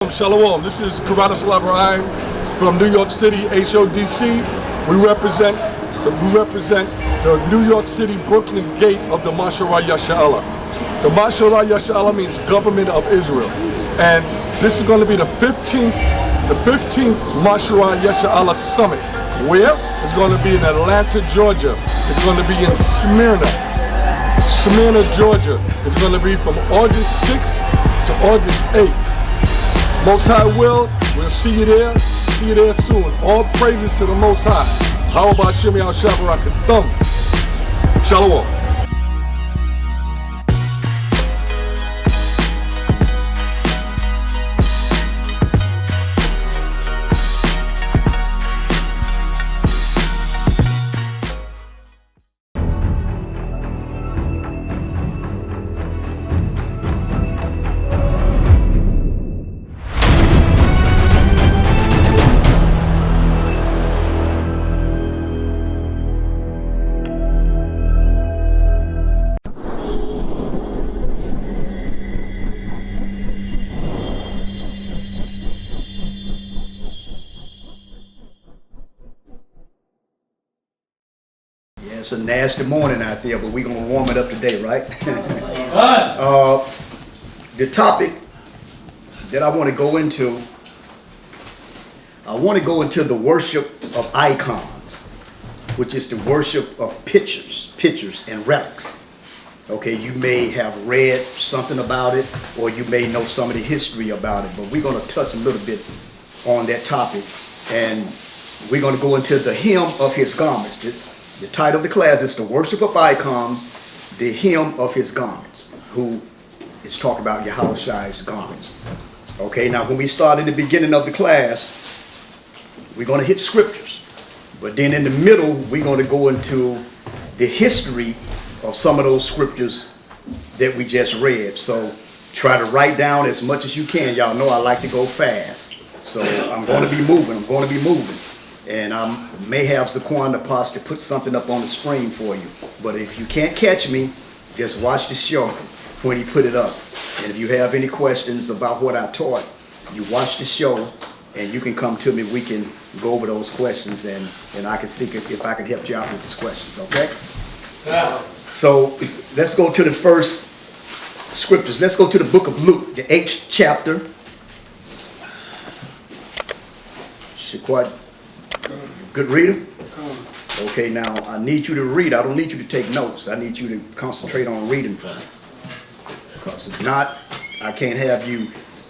Shalom. This is Karada Salabrahim from New York City, H.O.D.C. We represent the New York City Brooklyn gate of the Masharah Yasha'Allah. The Masharah Yasha'Allah means government of Israel. And this is going to be the 15th Masharah Yasha'Allah summit. Where? It's going to be in Atlanta, Georgia. It's going to be in Smyrna, Georgia. It's going to be from August 6th to August 8th. Most High we'll see you there. See you there soon. All praises to the Most High. How about Shimmy al Shabarak Thumb? Shalom. It's a nasty morning out there, but we're going to warm it up today, right? The topic that I want to go into, the worship of icons, which is the worship of pictures and relics. Okay, you may have read something about it, or you may know some of the history about it, but we're going to touch a little bit on that topic, and we're going to go into the hem of his garments. The title of the class is The Worship of Icons, the Hem of His Garments, who is talking about Yahweh's garments. Okay, now when we start in the beginning of the class, we're going to hit scriptures. But then in the middle, we're going to go into the history of some of those scriptures that we just read. So try to write down as much as you can. Y'all know I like to go fast. So I'm going to be moving. And I may have Zaquan the Posh to put something up on the screen for you. But if you can't catch me, just watch the show when he put it up. And if you have any questions about what I taught, you watch the show and you can come to me. We can go over those questions and I can see if I can help you out with these questions, okay? So let's go to the first scriptures. Let's go to the book of Luke, the 8th chapter. Shaquat. Good reader? Okay, now I need you to read. I don't need you to take notes. I need you to concentrate on reading for me. Because if not, I can't have you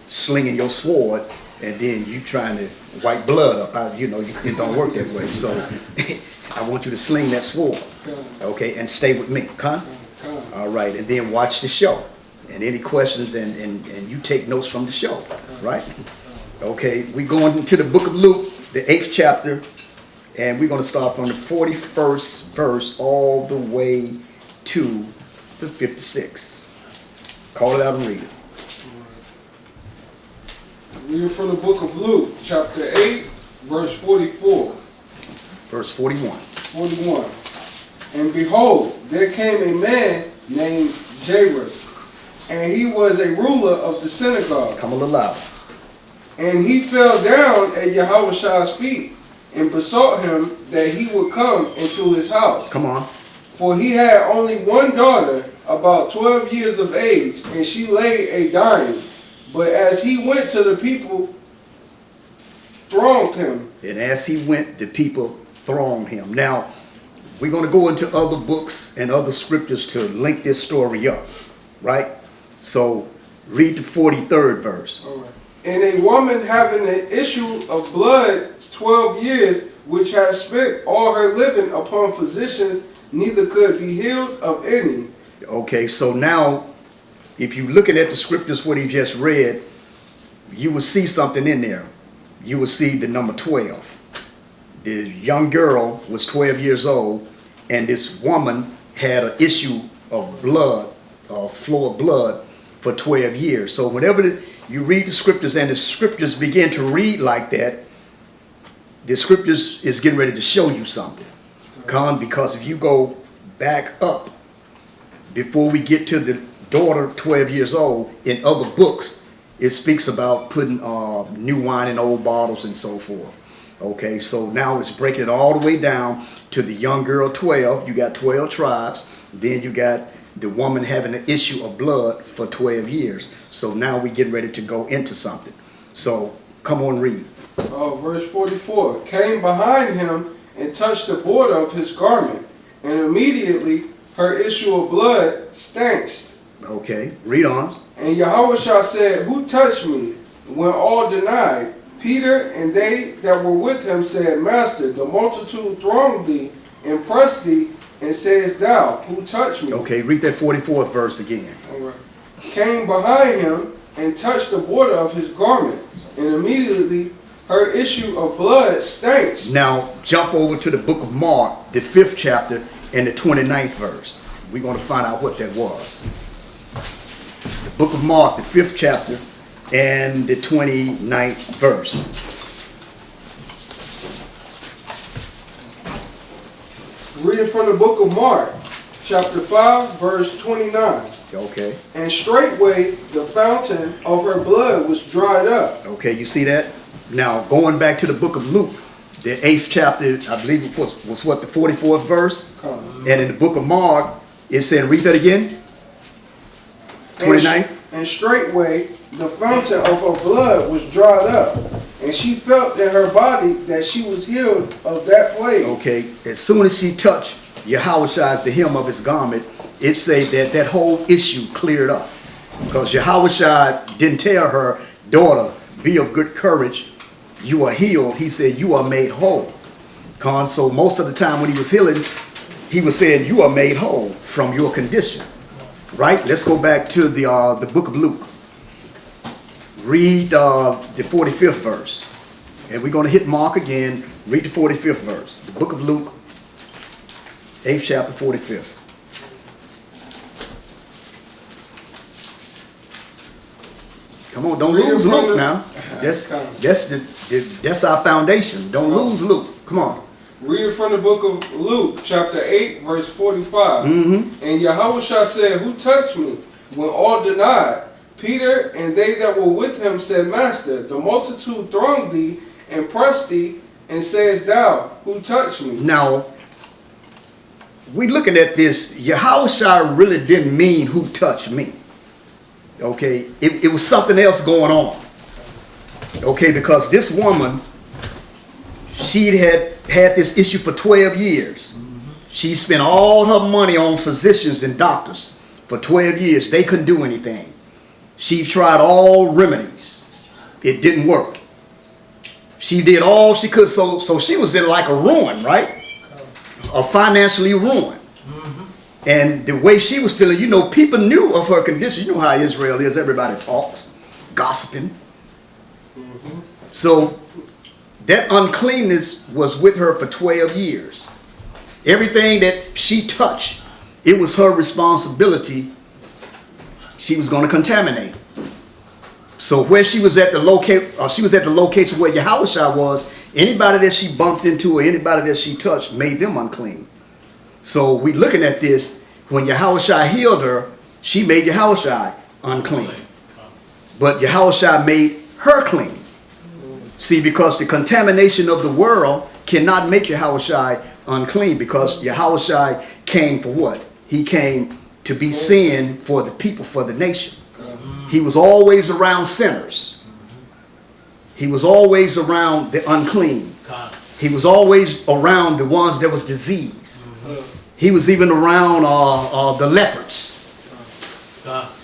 slinging your sword and then you trying to wipe blood up. It don't work that way. So I want you to sling that sword. Okay, and stay with me. All right, and then watch the show. And any questions and you take notes from the show. Right? Okay, we're going into the book of Luke, the 8th chapter. And we're going to start from the 41st verse all the way to the 56th. Call it out and read it. Reading from the book of Luke, chapter 8, verse 44. Verse 41. 41. And behold, there came a man named Jairus, and he was a ruler of the synagogue. Come a little louder. And he fell down at Yahweh's feet, and besought him that he would come into his house. Come on. For he had only one daughter, about 12 years of age, and she lay a dying. But as he went to the people, thronged him. And as he went, the people thronged him. Now, we're going to go into other books and other scriptures to link this story up, right? So, read the 43rd verse. All right. And a woman having an issue of blood 12 years, which had spent all her living upon physicians, neither could be healed of any. Okay, so now, if you're looking at the scriptures, what he just read, you will see something in there. You will see the number 12. The young girl was 12 years old, and this woman had an issue of blood, a flow of blood, for 12 years. So whenever you read the scriptures and the scriptures begin to read like that, the scriptures is getting ready to show you something. Because if you go back up before we get to the daughter 12 years old in other books, it speaks about putting new wine in old bottles and so forth. Okay, so now it's breaking it all the way down to the young girl 12. You got 12 tribes. Then you got the woman having an issue of blood for 12 years. So now we're getting ready to go into something. So come on, read. Verse 44, came behind him and touched the border of his garment, and immediately her issue of blood stanch. Okay, read on. And Yahushua said, who touched me? When all denied, Peter and they that were with him said, Master, the multitude thronged thee and pressed thee, and sayest thou, who touched me? Okay, read that 44th verse again. All right. Came behind him and touched the border of his garment, and immediately her issue of blood stank. Now jump over to the book of Mark, the 5th chapter and the 29th verse. We're going to find out what that was. The book of Mark, the 5th chapter and the 29th verse. Reading from the book of Mark, chapter 5, verse 29. Okay. And straightway the fountain of her blood was dried up. Okay, you see that? Now going back to the book of Luke, the 8th chapter, I believe it was what, the 44th verse? And in the book of Mark, it said, read that again. 29. And straightway the fountain of her blood was dried up, and she felt in her body that she was healed of that plague. Okay, as soon as she touched Yahushua's the hem of his garment, it said that that whole issue cleared up. Because Yahushua didn't tell her, daughter, be of good courage, you are healed. He said, you are made whole. So most of the time when he was healing, he was saying, you are made whole from your condition. Right? Let's go back to the book of Luke. Read the 45th verse. And we're going to hit Mark again. Read the 45th verse. The book of Luke, 8th chapter, 45th. Come on, don't lose Luke now. That's our foundation. Don't lose Luke. Come on. Reading from the book of Luke, chapter 8, verse 45. And Yahushua said, who touched me? When all denied, Peter and they that were with him said, Master, the multitude thronged thee and pressed thee, and sayest thou, who touched me? Now, we looking at this, Yahushua really didn't mean who touched me. Okay, it was something else going on. Okay, because this woman, she had this issue for 12 years. She spent all her money on physicians and doctors for 12 years. They couldn't do anything. She tried all remedies. It didn't work. She did all she could, so she was in like a ruin, right? A financially ruined. And the way she was feeling, you know, people knew of her condition. You know how Israel is. Everybody talks, gossiping. So that uncleanness was with her for 12 years. Everything that she touched, it was her responsibility. She was going to contaminate. So where she was at the location where Yahushua was, anybody that she bumped into or anybody that she touched made them unclean. So we looking at this, when Yahushua healed her, she made Yahushua unclean. But Yahushua made her clean. See, because the contamination of the world cannot make Yahushua unclean, because Yahushua came for what? He came to be sin for the people, for the nation. He was always around sinners. He was always around the unclean. He was always around the ones that was diseased. He was even around the lepers.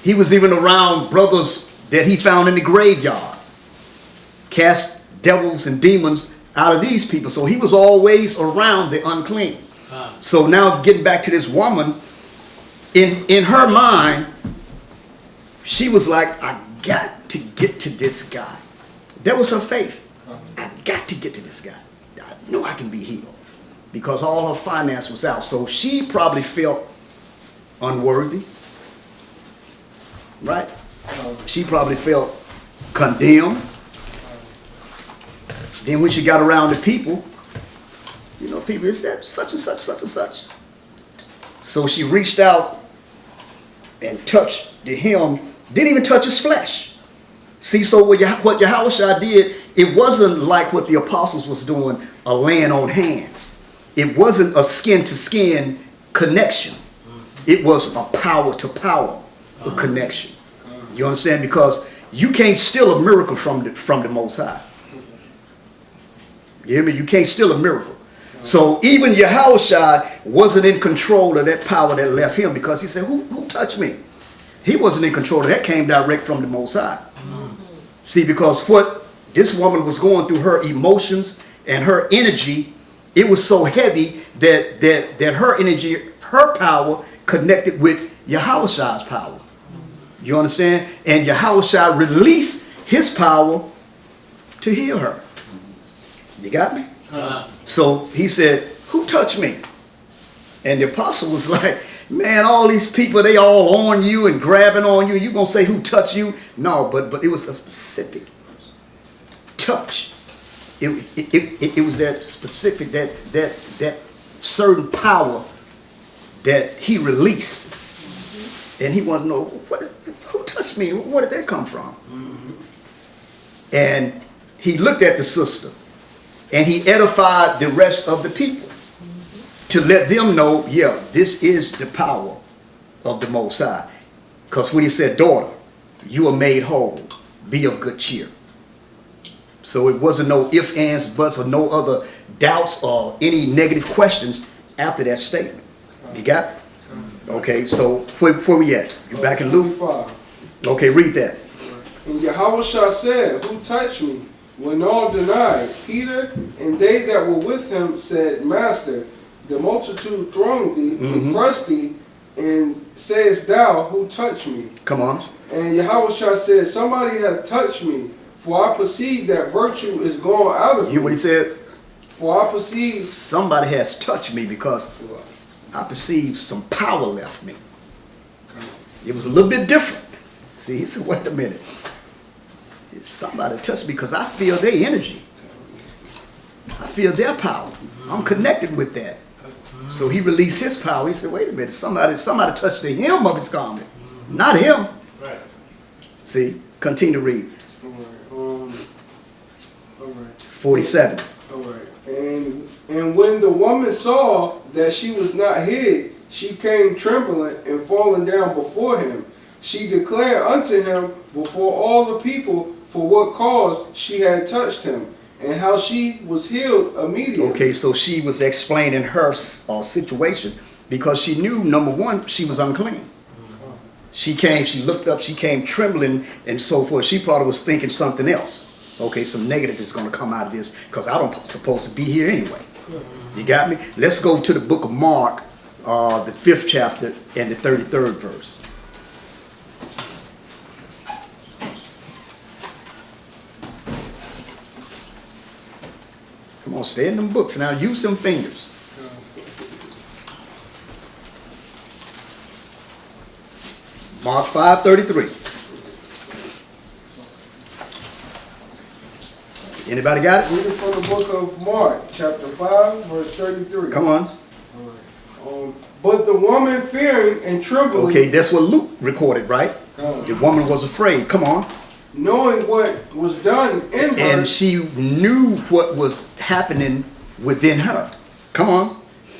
He was even around brothers that he found in the graveyard. Cast devils and demons out of these people. So he was always around the unclean. So now getting back to this woman, in her mind, she was like, I got to get to this guy. That was her faith. I got to get to this guy. I know I can be healed. Because all her finance was out. So she probably felt unworthy. Right? She probably felt condemned. Then when she got around the people, you know, people, it's that such and such, such and such. So she reached out and touched the hem, didn't even touch his flesh. See, so what Yahushua did, it wasn't like what the apostles was doing, a laying on hands. It wasn't a skin-to-skin connection. It was a power-to-power connection. You understand? Because you can't steal a miracle from the Most High. You hear me? You can't steal a miracle. So even Yahushua wasn't in control of that power that left him, because he said, who touched me? He wasn't in control of that. Came direct from the Most High. See, because what this woman was going through, her emotions and her energy, it was so heavy that her energy, her power connected with Yahushua's power. You understand? And Yahushua released his power to heal her. You got me? So he said, who touched me? And the apostle was like, man, all these people, they all on you and grabbing on you. You gonna say who touched you? No, but it was a specific touch. It was that specific, that certain power that he released. And he wanted to know, who touched me? Where did that come from? And he looked at the sister and he edified the rest of the people to let them know, yeah, this is the power of the Most High. Because when he said, daughter, you are made whole, be of good cheer. So it wasn't no ifs, ands, buts, or no other doubts or any negative questions after that statement. You got it? Okay, so where we at? You back in Luke? 45. Okay, read that. And Yahushua said, who touched me? When all denied, Peter and they that were with him said, Master, the multitude thronged thee, and pressed thee, and sayest thou, who touched me? Come on. And Yahushua said, somebody hath touched me, for I perceive that virtue is gone out of me. You hear what he said? For I perceive Somebody has touched me, because I perceive some power left me. It was a little bit different. See, he said, wait a minute. Somebody touched me because I feel their energy. I feel their power. I'm connected with that. So he released his power. He said, wait a minute. Somebody touched the hem of his garment. Not him. Right. See, continue to read. all right. 47. All right. And when the woman saw that she was not hid, she came trembling and falling down before him. She declared unto him before all the people for what cause she had touched him, and how she was healed immediately. Okay, so she was explaining her situation, because she knew, number one, she was unclean. She looked up, she came trembling and so forth. She probably was thinking something else. Okay, some negative is going to come out of this, because I don't supposed to be here anyway. You got me? Let's go to the book of Mark, the 5th chapter and the 33rd verse. Come on, stay in them books now. Use them fingers. Mark 5:33. Anybody got it? Reading from the book of Mark, chapter 5, verse 33. Come on. But the woman fearing and trembling, Okay, that's what Luke recorded, right? The woman was afraid. Come on. knowing what was done in her, And she knew what was happening within her. Come on.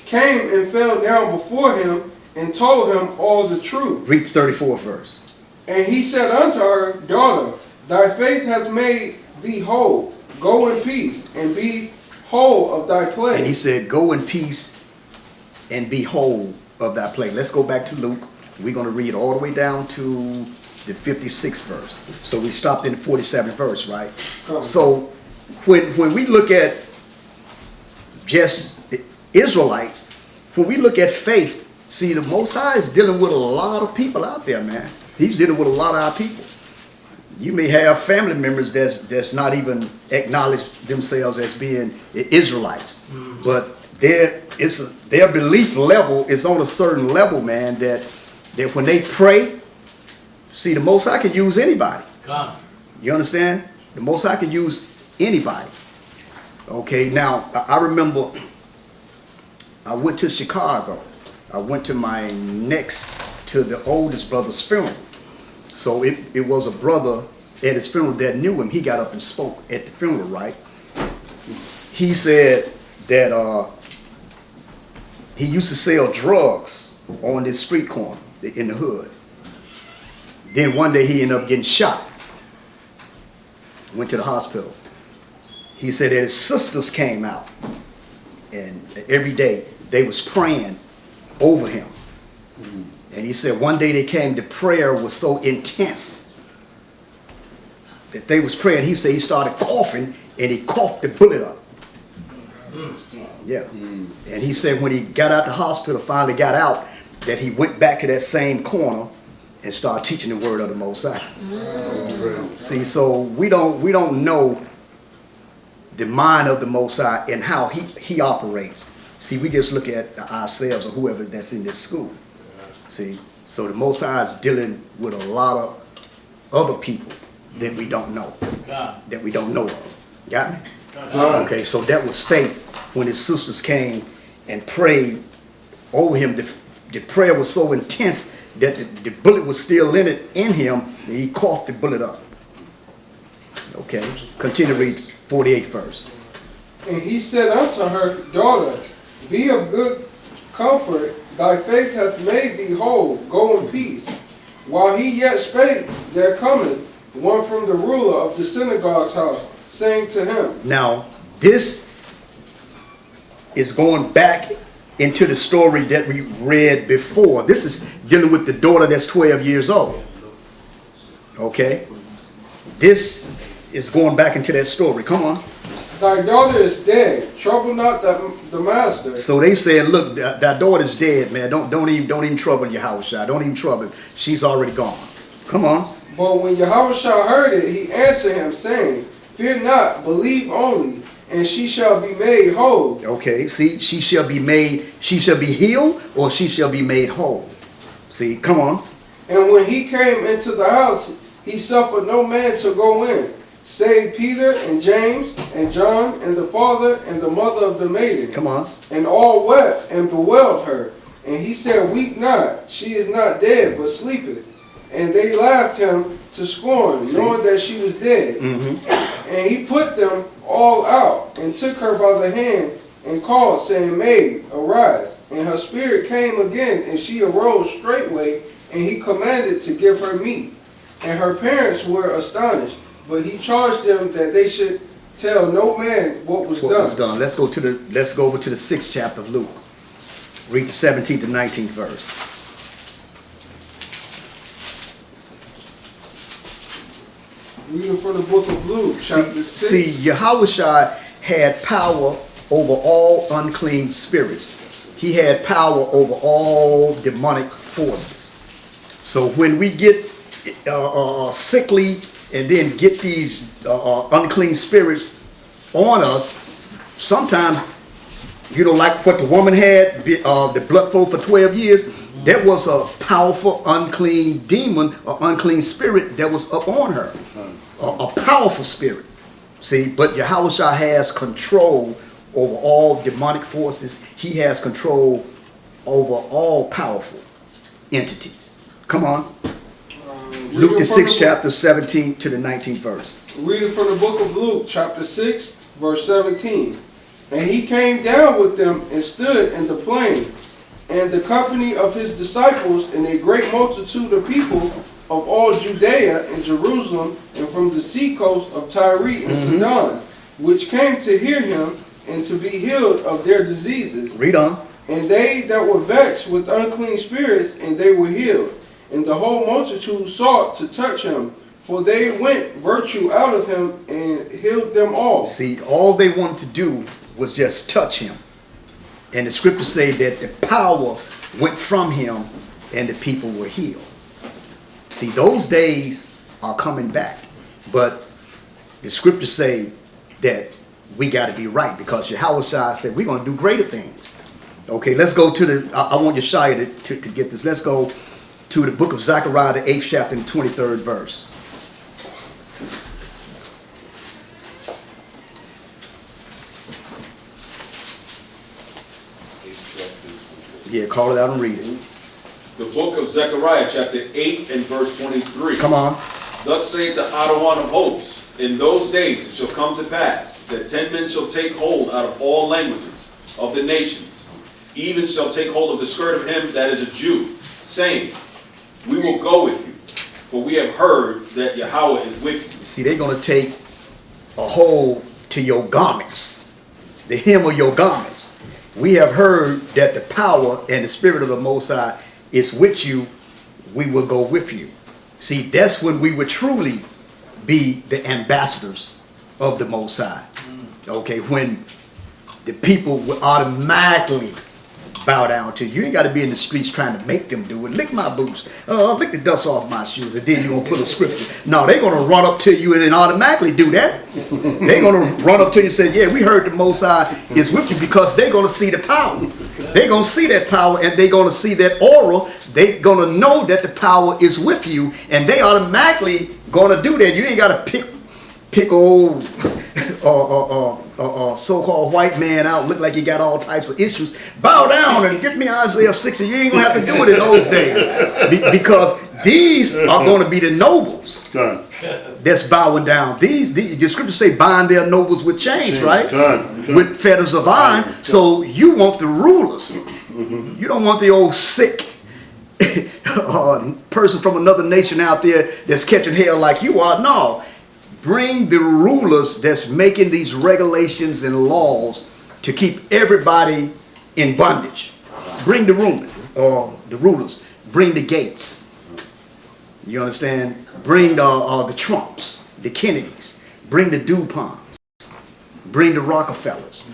came and fell down before him and told him all the truth. Read the 34th verse. And he said unto her, Daughter, thy faith hath made thee whole. Go in peace and be whole of thy plague. And he said, go in peace and be whole of thy plague. Let's go back to Luke. We're going to read all the way down to the 56th verse. So we stopped in the 47th verse, right? So when we look at just the Israelites, when we look at faith, see, the Most High is dealing with a lot of people out there, man. He's dealing with a lot of our people. You may have family members that's not even acknowledge themselves as being Israelites, but their belief level is on a certain level, man, that when they pray, see, the Most High can use anybody. God. You understand? The Most High can use anybody. Okay, now, I remember I went to Chicago. I went to the oldest brother's funeral. So it was a brother at his funeral that knew him, he got up and spoke at the funeral, right? He said that he used to sell drugs on this street corner in the hood. Then one day he ended up getting shot. Went to the hospital. He said that his sisters came out, and every day they was praying over him. And he said one day they came, the prayer was so intense that they was praying. He said he started coughing, and he coughed the bullet up. Yeah. And he said when he got out the hospital, finally got out, that he went back to that same corner and started teaching the word of the Most High. See, so we don't know the mind of the Most High and how he operates. See, we just look at ourselves or whoever that's in this school. See, so the Most High is dealing with a lot of other people that we don't know, that we don't know of. Got me? Okay, so that was faith when his sisters came and prayed over him. The prayer was so intense that the bullet was still in him, and he coughed the bullet up. Okay, continue to read 48th verse. And he said unto her, Daughter, be of good comfort, thy faith hath made thee whole, go in peace. While he yet spake, there cometh one from the ruler of the synagogue's house, saying to him. Now, this is going back into the story that we read before. This is dealing with the daughter that's 12 years old. Okay? This is going back into that story. Come on. Thy daughter is dead. Trouble not the master. So they said, look, thy daughter's dead, man. Don't even trouble Yahushua. Don't even trouble. She's already gone. Come on. But when Yahushua heard it, he answered him, saying, Fear not, believe only, and she shall be made whole. Okay, see, she shall be healed, or she shall be made whole. See, come on. And when he came into the house, he suffered no man to go in, save Peter and James and John and the father and the mother of the maiden. Come on. And all wept and bewailed her. And he said, Weep not, she is not dead, but sleepeth. And they laughed him to scorn, knowing that she was dead. And he put them all out, and took her by the hand, and called, saying, Maid, arise. And her spirit came again, and she arose straightway, and he commanded to give her meat. And her parents were astonished, but he charged them that they should tell no man what was done. Let's go over to the 6th chapter of Luke. Read the 17th and 19th verse. Reading from the book of Luke, chapter 6. See, Yahushua had power over all unclean spirits. He had power over all demonic forces. So when we get sickly and then get these unclean spirits on us, sometimes, like what the woman had, the blood flow for 12 years, that was a powerful unclean demon or unclean spirit that was up on her. A powerful spirit. See, but Yahushua has control over all demonic forces. He has control over all powerful entities. Come on. Luke the 6th chapter, 17 to the 19th verse. Reading from the book of Luke, chapter 6, verse 17. And he came down with them and stood in the plain, and the company of his disciples and a great multitude of people of all Judea and Jerusalem, and from the sea coast of Tyre and Sidon, which came to hear him and to be healed of their diseases. Read on. And they that were vexed with unclean spirits, and they were healed. And the whole multitude sought to touch him, for they went virtue out of him and healed them all. See, all they wanted to do was just touch him. And the scriptures say that the power went from him and the people were healed. See, those days are coming back. But the scriptures say that we got to be right, because Yahushua said we're going to do greater things. Okay, let's go to the, I want Yeshaya to get this. Let's go to the book of Zechariah, the 8th chapter and 23rd verse. Yeah, call it out and read it. The book of Zechariah, chapter 8 and verse 23. Come on. Thus saith the Adonai of hosts, in those days it shall come to pass, that 10 men shall take hold out of all languages of the nations, even shall take hold of the skirt of him that is a Jew, saying, we will go with you, for we have heard that Yahweh is with you. See, they're going to take a hold to your garments, the hem of your garments. We have heard that the power and the spirit of the Most High is with you. We will go with you. See, that's when we would truly be the ambassadors of the Most High. Okay, when the people will automatically bow down to you. You ain't got to be in the streets trying to make them do it. Lick my boots. Lick the dust off my shoes. And then you're going to put a scripture. No, they're going to run up to you and then automatically do that. They're going to run up to you and say, yeah, we heard the Most High is with you, because they're going to see the power. They're going to see that power, and they're going to see that aura. They're going to know that the power is with you, and they automatically going to do that. You ain't got to pick old so-called white man out, look like he got all types of issues. Bow down and get me Isaiah 60. You ain't going to have to do it in those days. Because these are going to be the nobles that's bowing down. The scriptures say bind their nobles with chains, right? With fetters of iron. So you want the rulers. You don't want the old sick person from another nation out there that's catching hell like you are. No. Bring the rulers that's making these regulations and laws to keep everybody in bondage. Bring the rulers. Bring the Gates. You understand? Bring the Trumps, the Kennedys. Bring the DuPonts. Bring the Rockefellers.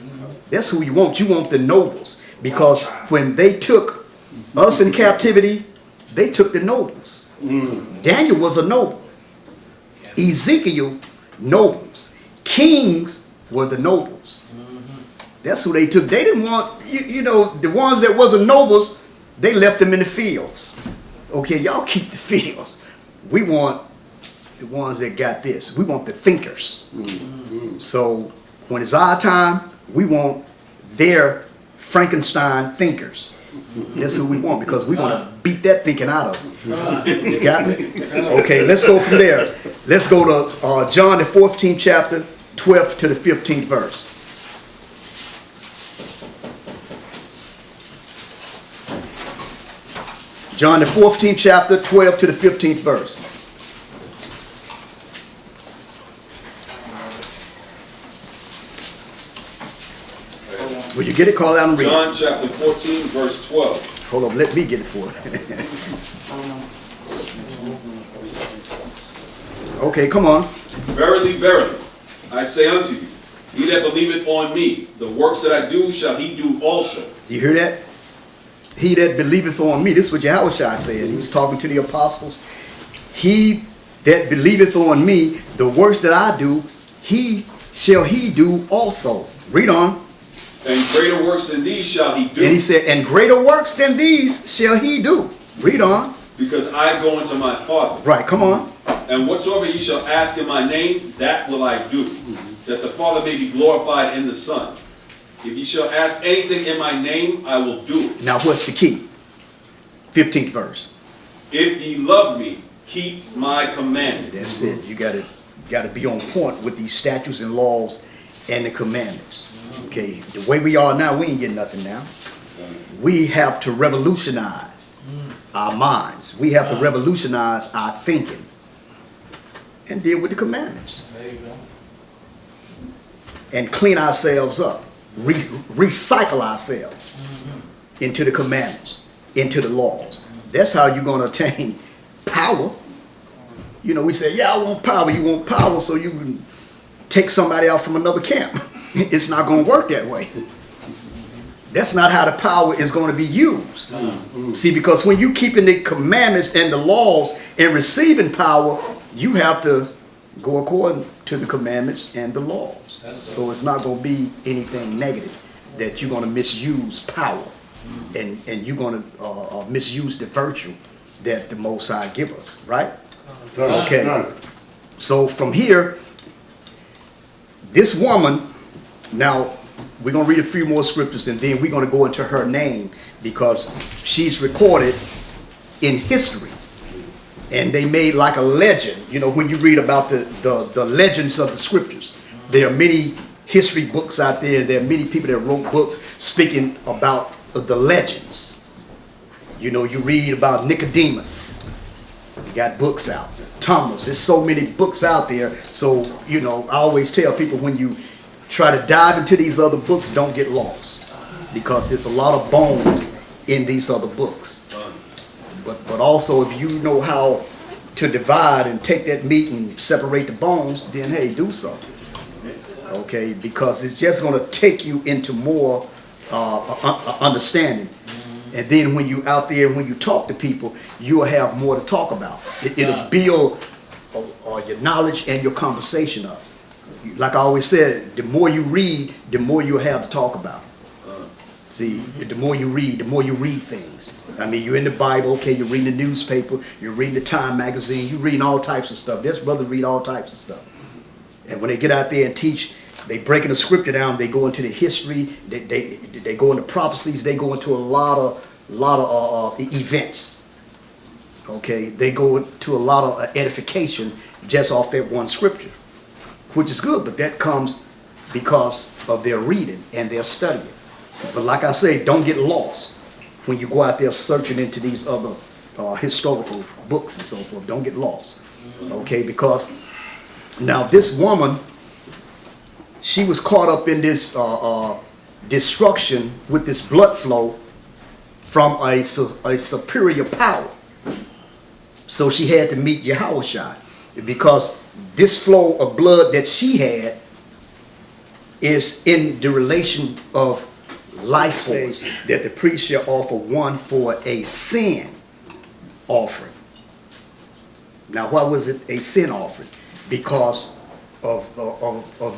That's who you want. You want the nobles. Because when they took us in captivity, they took the nobles. Daniel was a noble. Ezekiel, nobles. Kings were the nobles. That's who they took. They didn't want, you know, the ones that wasn't nobles, they left them in the fields. Okay, y'all keep the fields. We want the ones that got this. We want the thinkers. So when it's our time, we want their Frankenstein thinkers. That's who we want, because we want to beat that thinking out of them. You got me? Okay, let's go from there. Let's go to John the 14th chapter, 12th to the 15th verse. John the 14th chapter, 12th to the 15th verse. Will you get it? Call it out and read. John chapter 14, verse 12. Hold on, let me get it for it. Okay, come on. Verily, verily, I say unto you, he that believeth on me, the works that I do shall he do also. Do you hear that? He that believeth on me. This is what Yahweh said. He was talking to the apostles. He that believeth on me, the works that I do, he do also. Read on. And greater works than these shall he do. And he said, and greater works than these shall he do. Read on. Because I go unto my Father. Right, come on. And whatsoever ye shall ask in my name, that will I do, that the Father may be glorified in the Son. If ye shall ask anything in my name, I will do it. Now what's the key? 15th verse. If ye love me, keep my commandments. That's it. You gotta be on point with these statutes and laws and the commandments. Okay, the way we are now, we ain't getting nothing now. We have to revolutionize our minds. We have to revolutionize our thinking and deal with the commandments. There you go. And clean ourselves up. Recycle ourselves into the commandments, into the laws. That's how you're going to attain power. You know, we say, yeah, I want power. You want power so you can take somebody out from another camp. It's not going to work that way. That's not how the power is going to be used. See, because when you keeping the commandments and the laws and receiving power, you have to go according to the commandments and the laws. So it's not going to be anything negative that you're going to misuse power and you're going to misuse the virtue that the Most High give us, right? Okay. So from here, this woman, now we're going to read a few more scriptures and then we're going to go into her name because she's recorded in history and they made like a legend. You know, when you read about the legends of the scriptures, there are many history books out there. There are many people that wrote books speaking about the legends. You know, you read about Nicodemus. You got books out. Thomas. There's so many books out there. So, you know, I always tell people when you try to dive into these other books, don't get lost. Because there's a lot of bones in these other books. But also, if you know how to divide and take that meat and separate the bones, then hey, do so. Okay, because it's just going to take you into more understanding. And then when you out there, when you talk to people, you'll have more to talk about. It'll build your knowledge and your conversation up. Like I always said, the more you read, the more you'll have to talk about. See, the more you read things. I mean, you're in the Bible, okay, you're reading the newspaper, you're reading the Time magazine, you're reading all types of stuff. This brother read all types of stuff. And when they get out there and teach, they breaking the scripture down, they go into the history, they go into prophecies, they go into a lot of events. Okay, they go into a lot of edification just off that one scripture, which is good, but that comes because of their reading and their studying. But like I say, don't get lost when you go out there searching into these other historical books and so forth. Don't get lost, okay? Because now this woman, she was caught up in this destruction with this blood flow from a superior power. So she had to meet Yahushua, because this flow of blood that she had is in the relation of life force, that the priest shall offer one for a sin offering. Now, why was it a sin offering? Because of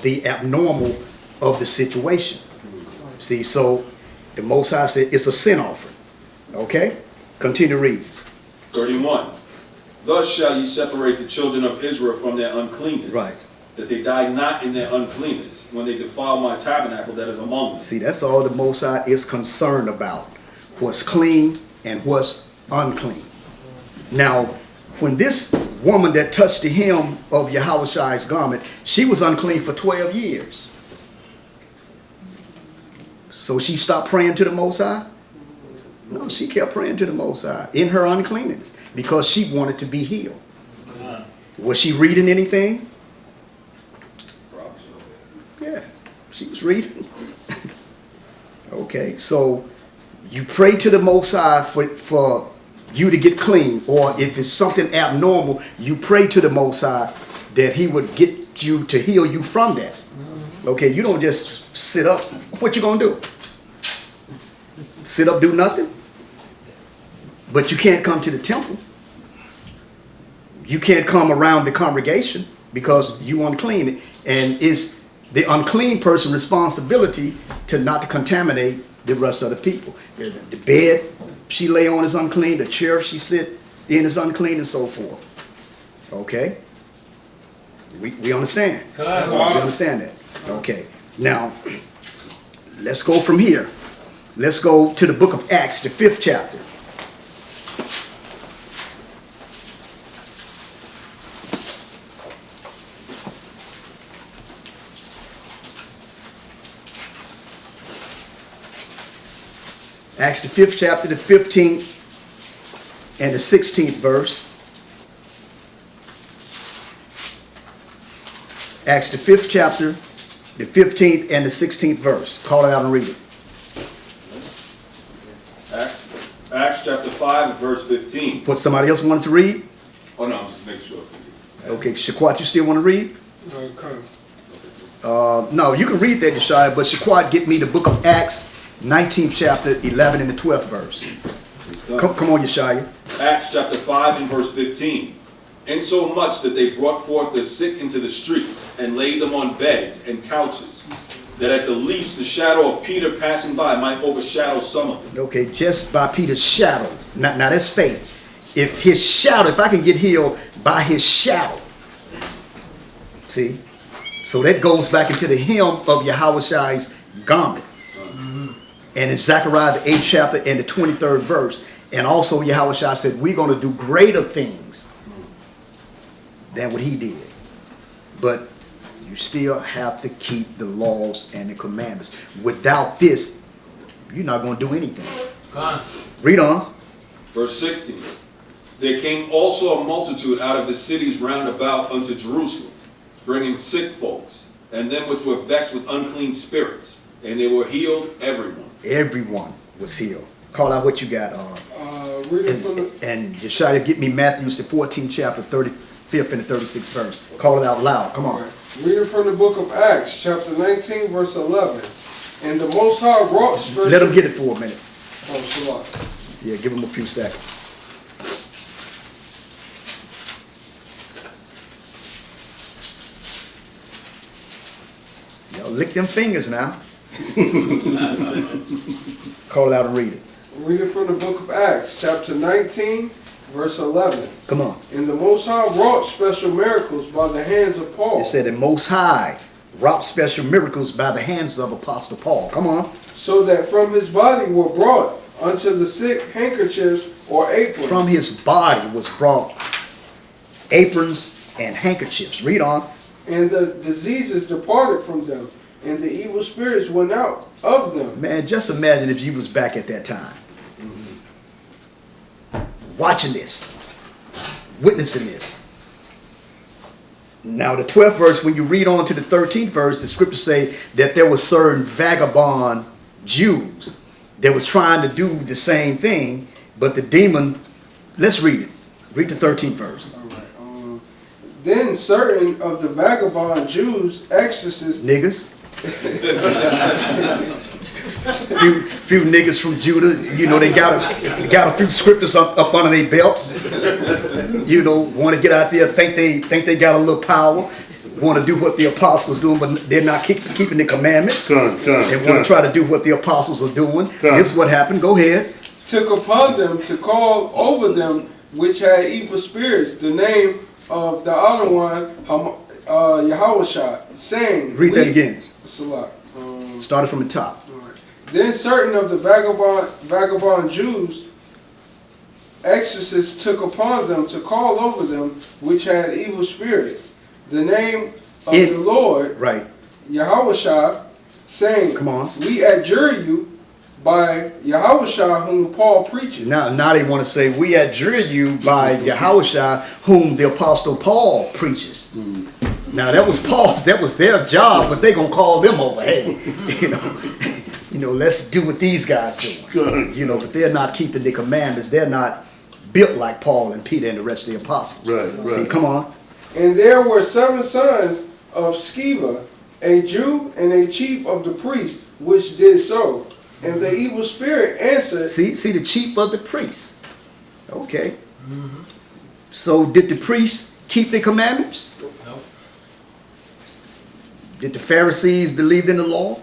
the abnormal of the situation. See, so the Most High said it's a sin offering. Okay? Continue to read. 31. Thus shall you separate the children of Israel from their uncleanness. Right. That they die not in their uncleanness, when they defile my tabernacle that is among them. See, that's all the Most High is concerned about. What's clean and what's unclean. Now, when this woman that touched the hem of Yahushua's garment, she was unclean for 12 years. So she stopped praying to the Most High? No, she kept praying to the Most High in her uncleanness because she wanted to be healed. Was she reading anything? Yeah, she was reading. Okay, so you pray to the Most High for you to get clean, or if it's something abnormal, you pray to the Most High that He would get you to heal you from that. Okay, you don't just sit up. What you gonna do? Sit up, do nothing? But you can't come to the temple. You can't come around the congregation because you unclean, and it's the unclean person's responsibility to not to contaminate the rest of the people. The bed she lay on is unclean. The chair she sit in is unclean, and so forth. Okay? We understand. We understand that. Okay. Now, let's go from here. Let's go to the book of Acts, the 5th chapter. Acts the 5th chapter, the 15th and the 16th verse. Acts the 5th chapter, the 15th and the 16th verse. Call it out and read it. Acts chapter 5 and verse 15. What, somebody else wanted to read? Oh no, just make sure. Okay, Shaquat, you still want to read? Okay. No, you can read that, Yeshaya, but Shaquat, get me the book of Acts, 19th chapter, 11 and the 12th verse. Come on, Yeshaya. Acts chapter 5 and verse 15. Insomuch that they brought forth the sick into the streets, and laid them on beds and couches, that at the least the shadow of Peter passing by might overshadow some of them. Okay, just by Peter's shadow. Now that's faith. If his shadow, if I can get healed by his shadow. See? So that goes back into the hem of Yahushua's garment. And in Zechariah the 8th chapter and the 23rd verse. And also Yahushua said, we're going to do greater things than what he did. But you still have to keep the laws and the commandments. Without this, you're not going to do anything. Read on. Verse 16. There came also a multitude out of the cities round about unto Jerusalem, bringing sick folks, and them which were vexed with unclean spirits, and they were healed, everyone. Everyone was healed. Call out what you got. Reading from the, And just try to get me Matthew's the 14th chapter, 35th and the 36th verse. Call it out loud. Come on. reading from the book of Acts, chapter 19, verse 11. And the Most High wrought special... Let them get it for a minute. Oh, Shalom. Yeah, give them a few seconds. Y'all lick them fingers now. Call it out and read it. Reading from the book of Acts, chapter 19, verse 11. Come on. And the Most High wrought special miracles by the hands of Paul. It said the Most High wrought special miracles by the hands of Apostle Paul. Come on. So that from his body were brought unto the sick handkerchiefs or aprons. From his body was brought aprons and handkerchiefs. Read on. And the diseases departed from them, and the evil spirits went out of them. Man, just imagine if you was back at that time. Watching this. Witnessing this. Now the 12th verse, when you read on to the 13th verse, the scriptures say that there were certain vagabond Jews that were trying to do the same thing, but the demon, let's read it. Read the 13th verse. All right. Then certain of the vagabond Jews, exorcists, Niggas. few niggas from Judah, you know, they got a few scriptures up under their belts. You know, want to get out there, think they got a little power, want to do what the apostles doing, but they're not keeping the commandments. They want to try to do what the apostles are doing. This is what happened. Go ahead. took upon them to call over them which had evil spirits the name of the other one, Yahushua, saying, Read that again. Salah. Started from the top. Then certain of the vagabond Jews, exorcists, took upon them to call over them which had evil spirits the name of the Lord, right, Yahushua, saying, come on, we adjure you by Yahushua whom Paul preaches. Now they want to say, we adjure you by Yahushua whom the apostle Paul preaches. Now that was Paul's, that was their job, but they gonna call them over. Hey, you know, let's do what these guys doing. You know, but they're not keeping the commandments. They're not built like Paul and Peter and the rest of the apostles. Right. See, come on. And there were 7 sons of Sceva, a Jew and a chief of the priests, which did so. And the evil spirit answered. See the chief of the priests. Okay. So did the priests keep the commandments? No. Did the Pharisees believe in the law?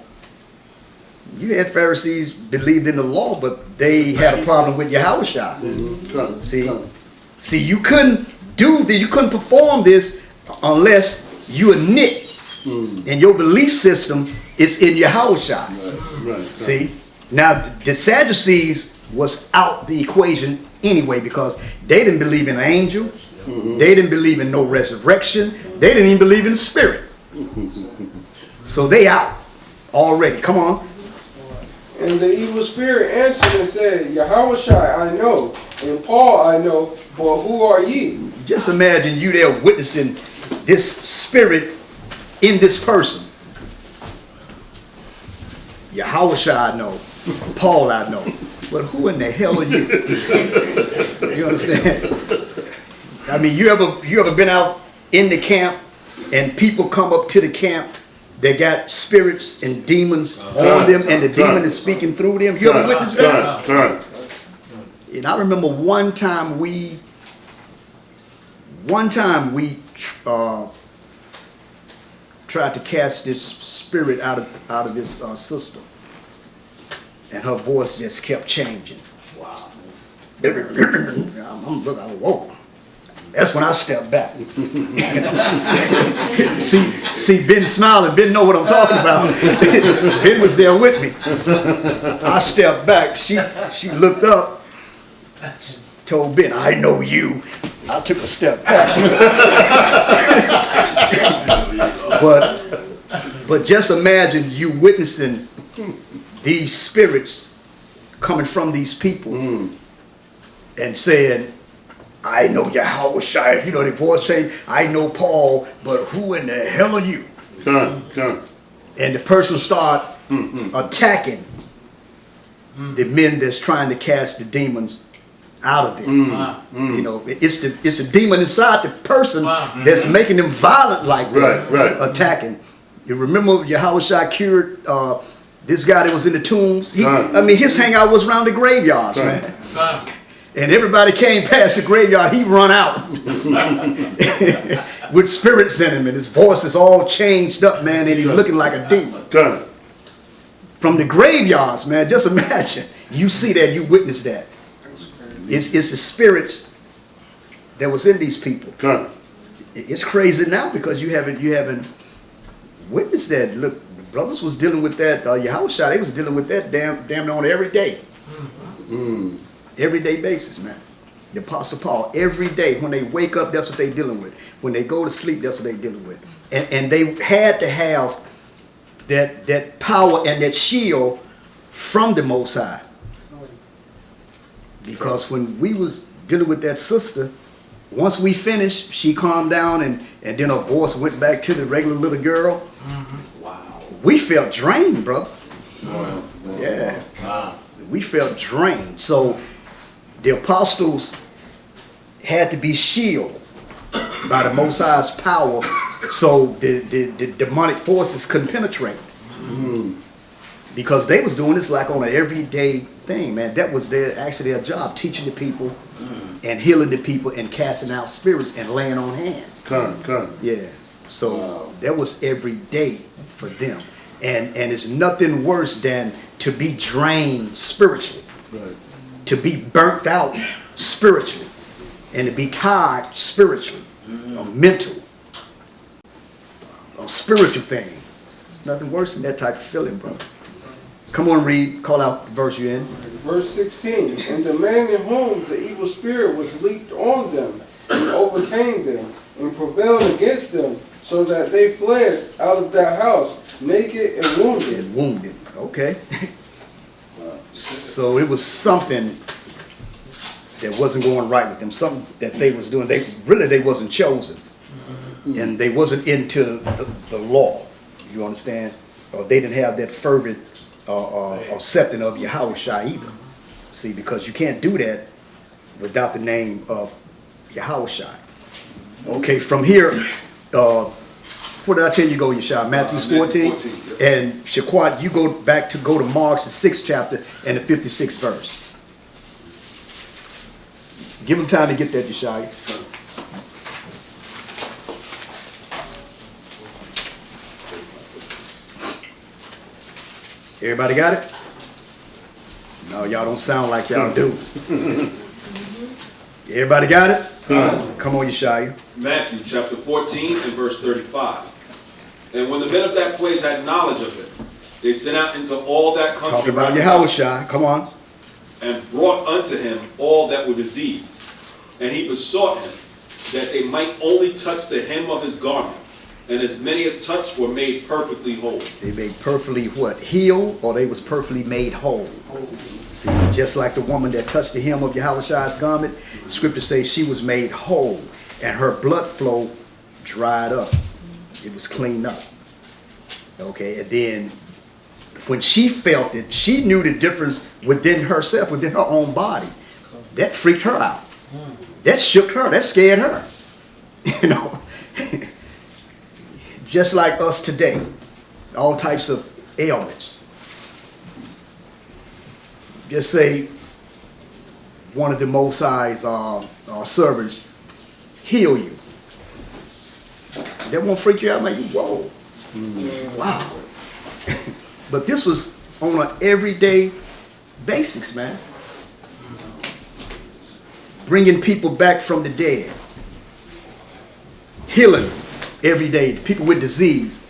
You had Pharisees believed in the law, but they had a problem with Yahushua. See, you couldn't you couldn't perform this unless you admit and your belief system is in Yahushua. See, now the Sadducees was out the equation anyway because they didn't believe in an angel, they didn't believe in no resurrection, they didn't even believe in the spirit. So they out already. Come on. And the evil spirit answered and said, Yahushua I know, and Paul I know, but who are ye? Just imagine you there witnessing this spirit in this person. Yahushua I know, Paul I know, but who in the hell are you? You understand? I mean, you ever been out in the camp and people come up to the camp, they got spirits and demons on them and the demon is speaking through them? You ever witnessed that? And I remember one time we tried to cast this spirit out of this sister, and her voice just kept changing. Wow! I'm looking, whoa! That's when I stepped back. see, Ben smiling. Ben know what I'm talking about. Ben was there with me. I stepped back. She looked up. She told Ben, "I know you. I took a step back. But just imagine you witnessing these spirits coming from these people and saying, I know Yahweh, you know, the voice saying, I know Paul, but who in the hell are you? Come. And the person start attacking the men that's trying to cast the demons out of them. You know, it's the demon inside the person that's making them violent like that, attacking. You remember Yahweh cured this guy that was in the tombs? I mean, his hangout was around the graveyards, man. And everybody came past the graveyard, he run out with spirits in him, and his voice is all changed up, man, and he's looking like a demon. From the graveyards, man, just imagine. You see that, you witness that. It's the spirits that was in these people. It's crazy now because you haven't witnessed that. Look, the brothers was dealing with that, Yahushua, they was dealing with that damn on every day. Everyday basis, man. The Apostle Paul, every day when they wake up, that's what they're dealing with. When they go to sleep, that's what they're dealing with. And they had to have that power and that shield from the Most High. Because when we was dealing with that sister, once we finished, she calmed down and then her voice went back to the regular little girl. Wow. We felt drained, brother. Wow. Yeah. Wow. We felt drained. So the apostles had to be shielded by the Most High's power so the demonic forces couldn't penetrate. Because they was doing this like on an everyday thing, man. That was actually their job, teaching the people and healing the people and casting out spirits and laying on hands. Yeah. So that was every day for them. And it's nothing worse than to be drained spiritually. To be burnt out spiritually. And to be tired spiritually. Or mental. Or spiritual thing. Nothing worse than that type of feeling, brother. Come on, read. Call out the verse you're in. Verse 16. And the man in whom the evil spirit was leaped on them, and overcame them, and prevailed against them, so that they fled out of that house, naked and wounded. And wounded. Okay. So it was something that wasn't going right with them. Something that they was doing. They wasn't chosen. And they wasn't into the law. You understand? Or they didn't have that fervent accepting of Yahweh either. See, because you can't do that without the name of Yahweh. Okay, from here, what did I tell you go, Yeshua? Matthew 14? And Shaquat, you go to Mark, the 6th chapter and the 56th verse. Give them time to get that, Yeshua. Everybody got it? No, y'all don't sound like y'all do. Everybody got it? Come on, Yeshua. Matthew chapter 14 and verse 35. And when the men of that place had knowledge of it, they sent out into all that country. Talk about Yahweh. Come on. And brought unto him all that were diseased. And he besought him that they might only touch the hem of his garment. And as many as touched were made perfectly whole. They made perfectly what? Healed, or they was perfectly made whole. See, just like the woman that touched the hem of Yahweh's garment, the scripture says she was made whole, and her blood flow dried up. It was cleaned up. Okay, and then when she felt it, she knew the difference within herself, within her own body. That freaked her out. That shook her. That scared her. You know. Just like us today, all types of ailments. Just say one of the Most High's servants heal you. That won't freak you out, man. Whoa, wow. But this was on an everyday basics, man. Bringing people back from the dead, healing every day, people with disease,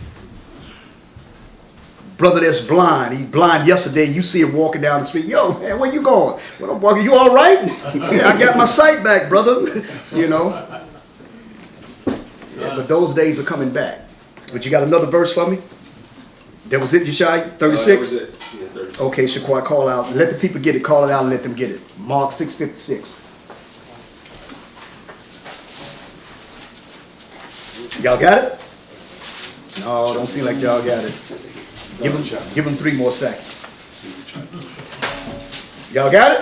brother that's blind. He's blind yesterday. You see him walking down the street. Yo, man, where you going? Well, I'm walking. You all right? Yeah, I got my sight back, brother. You know. Yeah, but those days are coming back. But you got another verse for me? That was it, Yeshai? 36? That was it. Yeah, 36. Okay, Shaquan, call out. Let the people get it. Call it out and let them get it. Mark 6:56. Y'all got it? No, don't seem like y'all got it. Give them 3 more seconds. Y'all got it?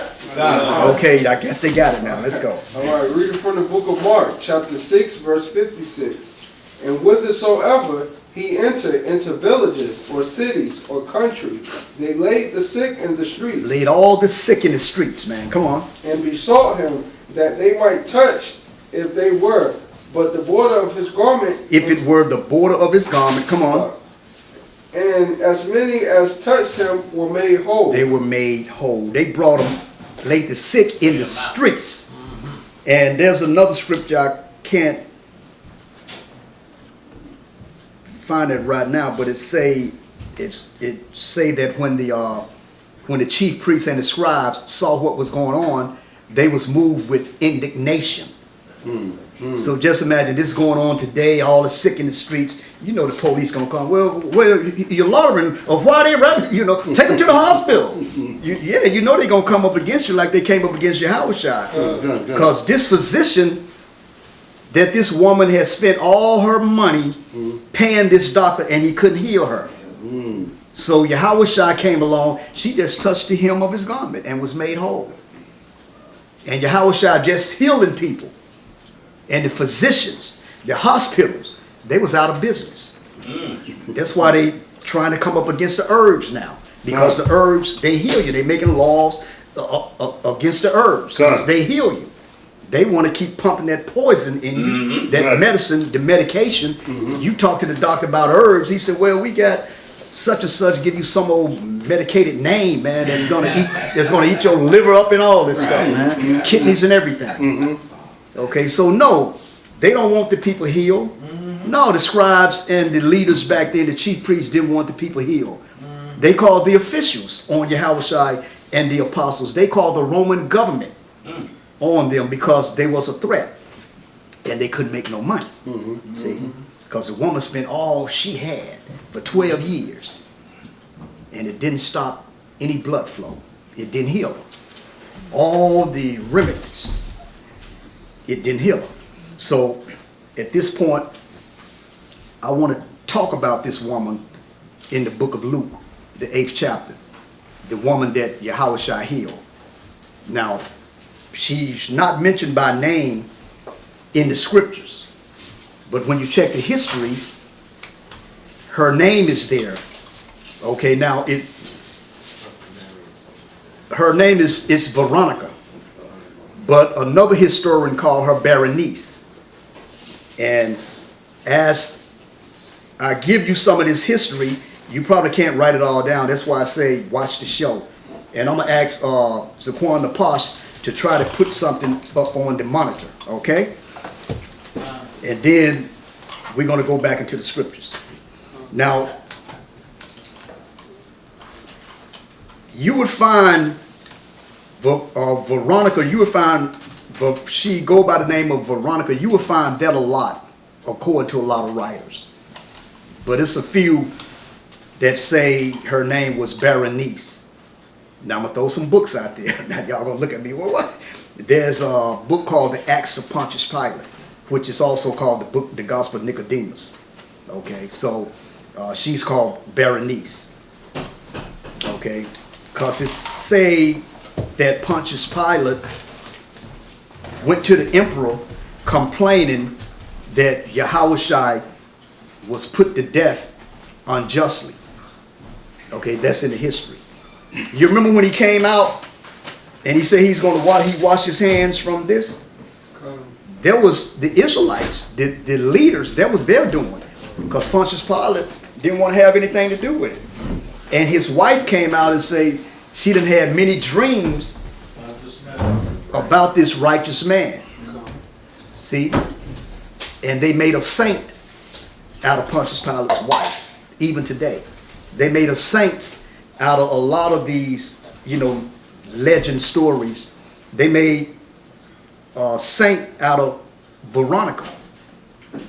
Okay, I guess they got it now. Let's go. All right, reading from the book of Mark, chapter 6, verse 56. And whithersoever he entered into villages or cities or countries, they laid the sick in the streets. Laid all the sick in the streets, man. Come on. And besought him that they might touch if they were, but the border of his garment. If it were the border of his garment, come on. And as many as touched him were made whole. They were made whole. They brought them, laid the sick in the streets. And there's another scripture, I can't find it right now, but it say that when the chief priests and the scribes saw what was going on, they was moved with indignation. So just imagine this going on today, all the sick in the streets. You know the police gonna come. Well, you're laundering, or why they right? You know, take them to the hospital. You know they gonna come up against you like they came up against Yahushua. Because this physician that this woman has spent all her money paying this doctor, and he couldn't heal her. So Yahushua came along. She just touched the hem of his garment and was made whole. And Yahushua just healing people. And the physicians, the hospitals, they was out of business. That's why they trying to come up against the herbs now. Because the herbs, they heal you. They making laws against the herbs because they heal you. They want to keep pumping that poison in you, that medicine, the medication. You talk to the doctor about herbs. He said, well, we got such and such, give you some old medicated name, man, that's gonna eat your liver up and all this stuff, man. Kidneys and everything. Okay, so no, they don't want the people healed. No, the scribes and the leaders back then, the chief priests, didn't want the people healed. They called the officials on Yahushua and the apostles. They called the Roman government on them because they was a threat. And they couldn't make no money. See? Because the woman spent all she had for 12 years. And it didn't stop any blood flow. It didn't heal her. All the remedies, it didn't heal her. So at this point, I want to talk about this woman in the book of Luke, the 8th chapter. The woman that Yahushua healed. Now, she's not mentioned by name in the scriptures. But when you check the history, her name is there. Okay, now her name is Veronica. But another historian called her Berenice. And as I give you some of this history, you probably can't write it all down. That's why I say watch the show. And I'm going to ask Zaquan the Posh to try to put something up on the monitor, okay? And then we're going to go back into the scriptures. Now, you would find Veronica, you would find, she go by the name of Veronica, you would find that a lot, according to a lot of writers. But it's a few that say her name was Berenice. Now I'm going to throw some books out there. Now y'all going to look at me, well, what? There's a book called The Acts of Pontius Pilate, which is also called the Gospel of Nicodemus. Okay, so she's called Berenice. Okay, because it say that Pontius Pilate went to the emperor complaining that Yahushua was put to death unjustly. Okay, that's in the history. You remember when he came out and he said he's going to wash his hands from this? There was the Israelites, the leaders, that was their doing. Because Pontius Pilate didn't want to have anything to do with it. And his wife came out and said she done had many dreams about this righteous man. See? And they made a saint out of Pontius Pilate's wife, even today. They made a saints out of a lot of these, legend stories. They made a saint out of Veronica,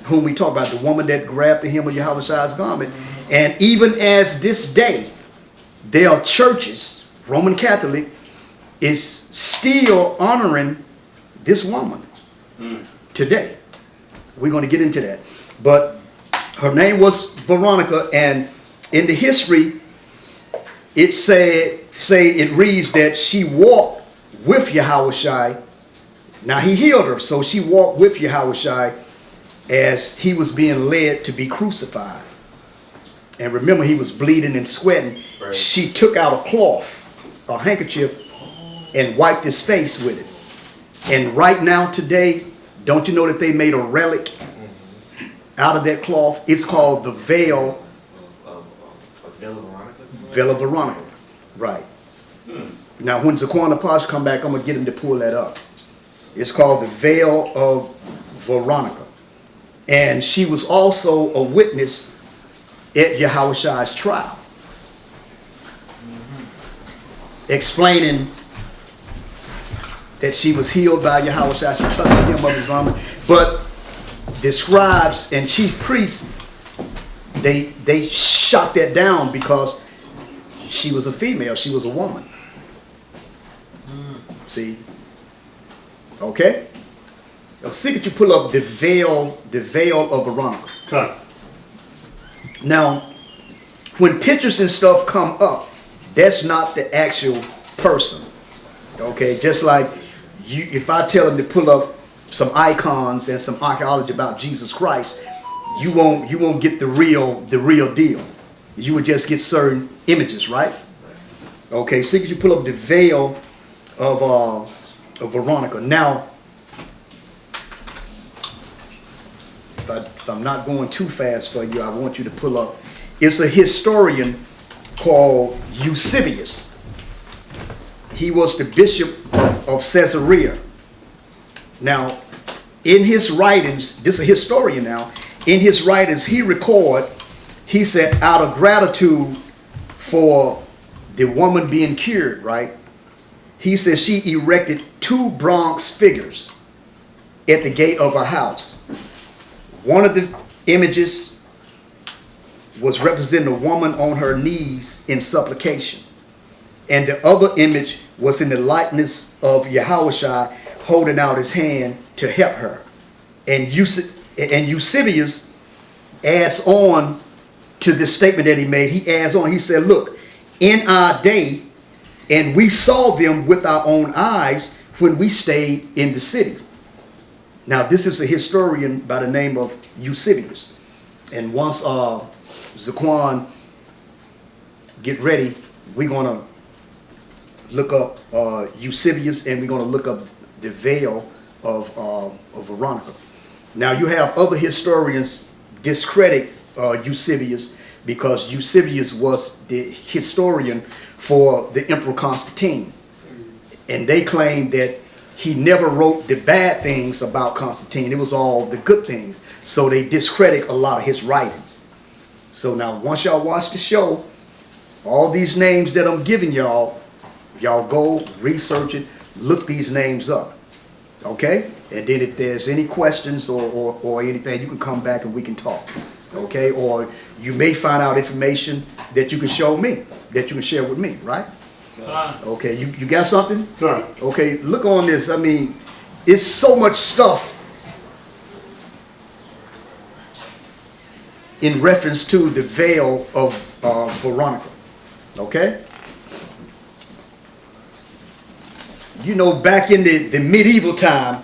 whom we talk about, the woman that grabbed the hem of Yahweh's garment. And even as this day, there are churches, Roman Catholic, is still honoring this woman today. We're going to get into that. But her name was Veronica, and in the history, it reads that she walked with Yahweh. Now he healed her, so she walked with Yahweh as he was being led to be crucified. And remember, he was bleeding and sweating. Right. She took out a cloth, a handkerchief, and wiped his face with it. And right now today, don't you know that they made a relic out of that cloth? It's called the veil. Veil of Veronica. Right. Now when Zaquan Apache come back, I'm going to get him to pull that up. It's called the veil of Veronica. And she was also a witness at Yahweh's trial. Explaining that she was healed by Yahweh. She touched the hem of his garment. But the scribes and chief priests, they shot that down because she was a female. She was a woman. See? Okay? Now, see that you pull up the veil of Veronica. Okay. Now, when pictures and stuff come up, that's not the actual person. Okay? Just like if I tell them to pull up some icons and some archaeology about Jesus Christ, you won't get the real deal. You would just get certain images, right? Okay, so you pull up the veil of Veronica. Now, if I'm not going too fast for you, I want you to pull up. It's a historian called Eusebius. He was the bishop of Caesarea. Now, in his writings, this is a historian now, in his writings he said, out of gratitude for the woman being cured, right? He says she erected 2 bronze figures at the gate of her house. One of the images was representing a woman on her knees in supplication. And the other image was in the likeness of Yahweh holding out his hand to help her. And Eusebius adds on to this statement that he made. He adds on, he said, look, in our day, and we saw them with our own eyes when we stayed in the city. Now, this is a historian by the name of Eusebius. And once Zaquan get ready, we're going to look up Eusebius, and we're going to look up the veil of Veronica. Now, you have other historians discredit Eusebius because Eusebius was the historian for the Emperor Constantine. And they claim that he never wrote the bad things about Constantine. It was all the good things. So they discredit a lot of his writings. So now, once y'all watch the show, all these names that I'm giving y'all go research it, look these names up. Okay? And then if there's any questions or anything, you can come back and we can talk. Okay? Or you may find out information that you can show me, that you can share with me, right? Okay, you got something? Sure. Okay, look on this. I mean, it's so much stuff in reference to the veil of Veronica. Okay? You know, back in the medieval time,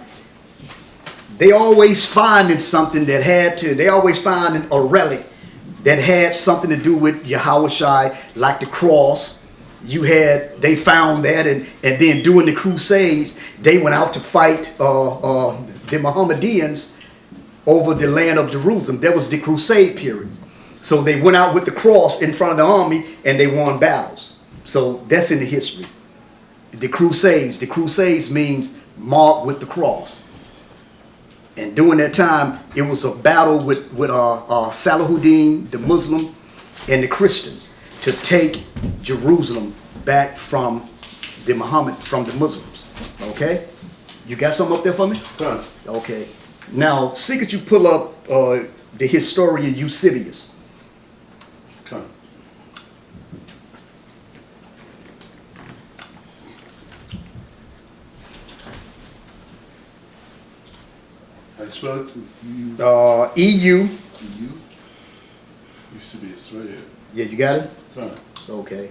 they always finding something that they always finding a relic that had something to do with Yahweh, like the cross. They found that, and then during the Crusades, they went out to fight the Mohammedans over the land of Jerusalem. That was the Crusade period. So they went out with the cross in front of the army, and they won battles. So that's in the history. The Crusades means marked with the cross. And during that time, it was a battle with Salahuddin, the Muslim, and the Christians. to take Jerusalem back from the Muslims. Okay? You got something up there for me? Done. Okay. Now, see could you pull up the historian Eusebius? Done. I spell it. EU. Eusebius, right here. Yeah, you got it? Done. Okay.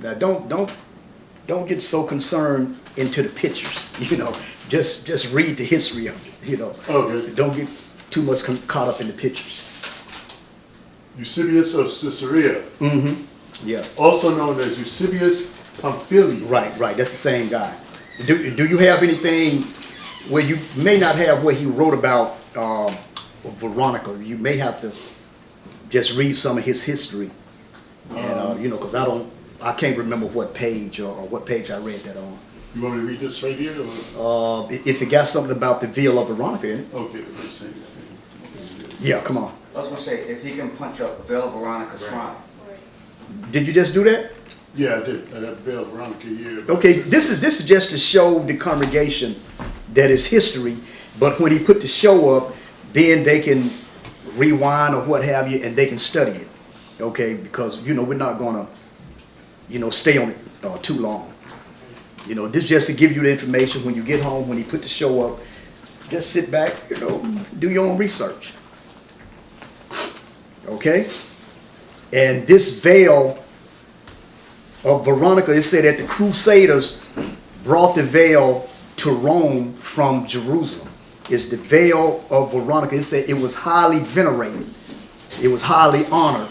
Now don't get so concerned into the pictures, you know. Just read the history of it, you know. Okay. Don't get too much caught up in the pictures. Eusebius of Caesarea, Yeah. also known as Eusebius Pamphylius. Right. That's the same guy. Do you have anything where you may not have where he wrote about Veronica? You may have to just read some of his history, and you know, because I can't remember what page or what page I read that on. You want me to read this right here? Or? If it got something about the veil of Veronica in it. Okay, let's see. Yeah, come on. I was gonna say, if he can punch up Veil Veronica shrine. Did you just do that? Yeah, I did. I have Veil Veronica here. Okay, this is just to show the congregation that it's history, but when he put the show up, then they can rewind or what have you, and they can study it. Okay, because you know we're not gonna, you know, stay on it too long. You know, this just to give you the information when you get home, when he put the show up, just sit back, you know, do your own research. Okay? And this veil of Veronica, it said that the Crusaders brought the veil to Rome from Jerusalem. It's the veil of Veronica. It said it was highly venerated. It was highly honored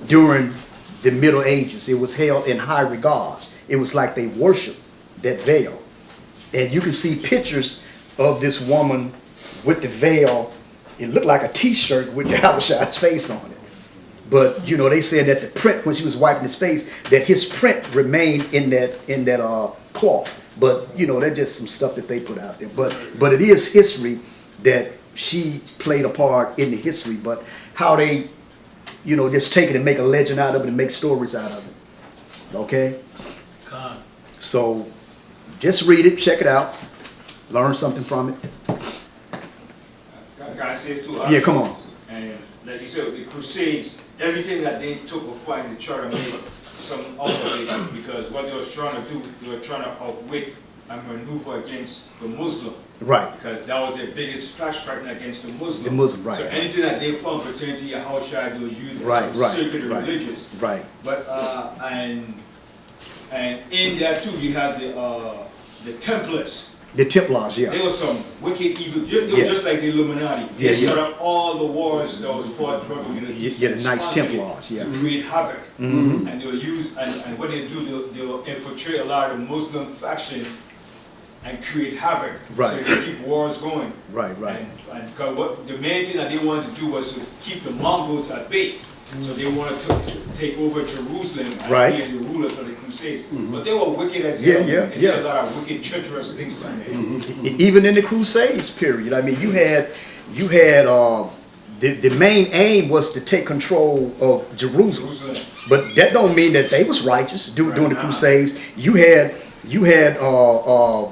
during the Middle Ages. It was held in high regards. It was like they worshiped that veil. And you can see pictures of this woman with the veil. It looked like a t-shirt with Yahushua's face on it. But you know, they said that the print, when she was wiping his face, that his print remained in that cloth. But you know, that's just some stuff that they put out there. But it is history that she played a part in the history. But how they, you know, just take it and make a legend out of it and make stories out of it. Okay? So just read it, check it out, learn something from it. Can I say too? Yeah, come on. And like you said, the Crusades, everything that they took before and they tried to make some outwit, because what they was trying to do, they were trying to outwit and maneuver against the Muslim. Right. Because that was their biggest flash fighting against the Muslim. The Muslim, right. So anything that they found pertaining to Yahushua, they would use it Right, as right, sacred and right, religious. right. But and in that too, you have the Templars. The Templars, yeah. There was some wicked evil. They were Yeah. just like the Illuminati. They Yeah, set yeah. up all the wars that was fought throughout the Middle East. Yeah, the Knights sponsored Templars, it yeah. to create havoc. Mm-hmm. And they will use and what they do, they will infiltrate a lot of the Muslim faction and create havoc. Right. So they keep wars going. Right, right. And because what the main thing that they wanted to do was to keep the Mongols at bay. So they wanted to take over Jerusalem and Right. be the rulers of the Crusades. But they were wicked as Yeah, hell. yeah, They did yeah. a lot of wicked, treacherous things down there. Even in the Crusades period, I mean, you had the main aim was to take control of Jerusalem. Jerusalem. But that don't mean that they was righteous during the Crusades. You had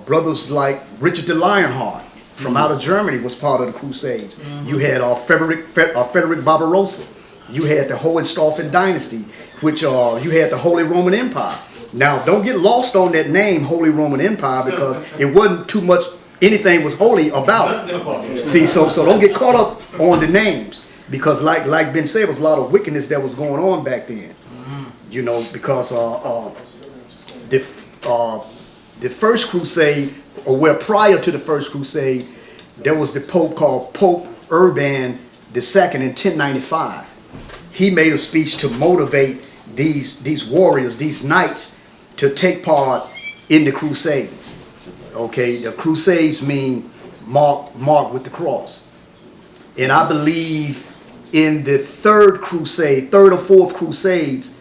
brothers like Richard the Lionheart from out of Germany was part of the Crusades. You had Frederick Barbarossa. You had the Hohenstaufen dynasty, which you had the Holy Roman Empire. Now, don't get lost on that name, Holy Roman Empire, because it wasn't too much. Anything was holy about it. See, so don't get caught up on the names, because like Ben said, there was a lot of wickedness that was going on back then. You know, because the first crusade, or where prior to the first crusade, there was the Pope called Pope Urban II in 1095. He made a speech to motivate these warriors, these knights, to take part in the crusades. Okay, the crusades mean marked with the cross. And I believe in the third or fourth crusades,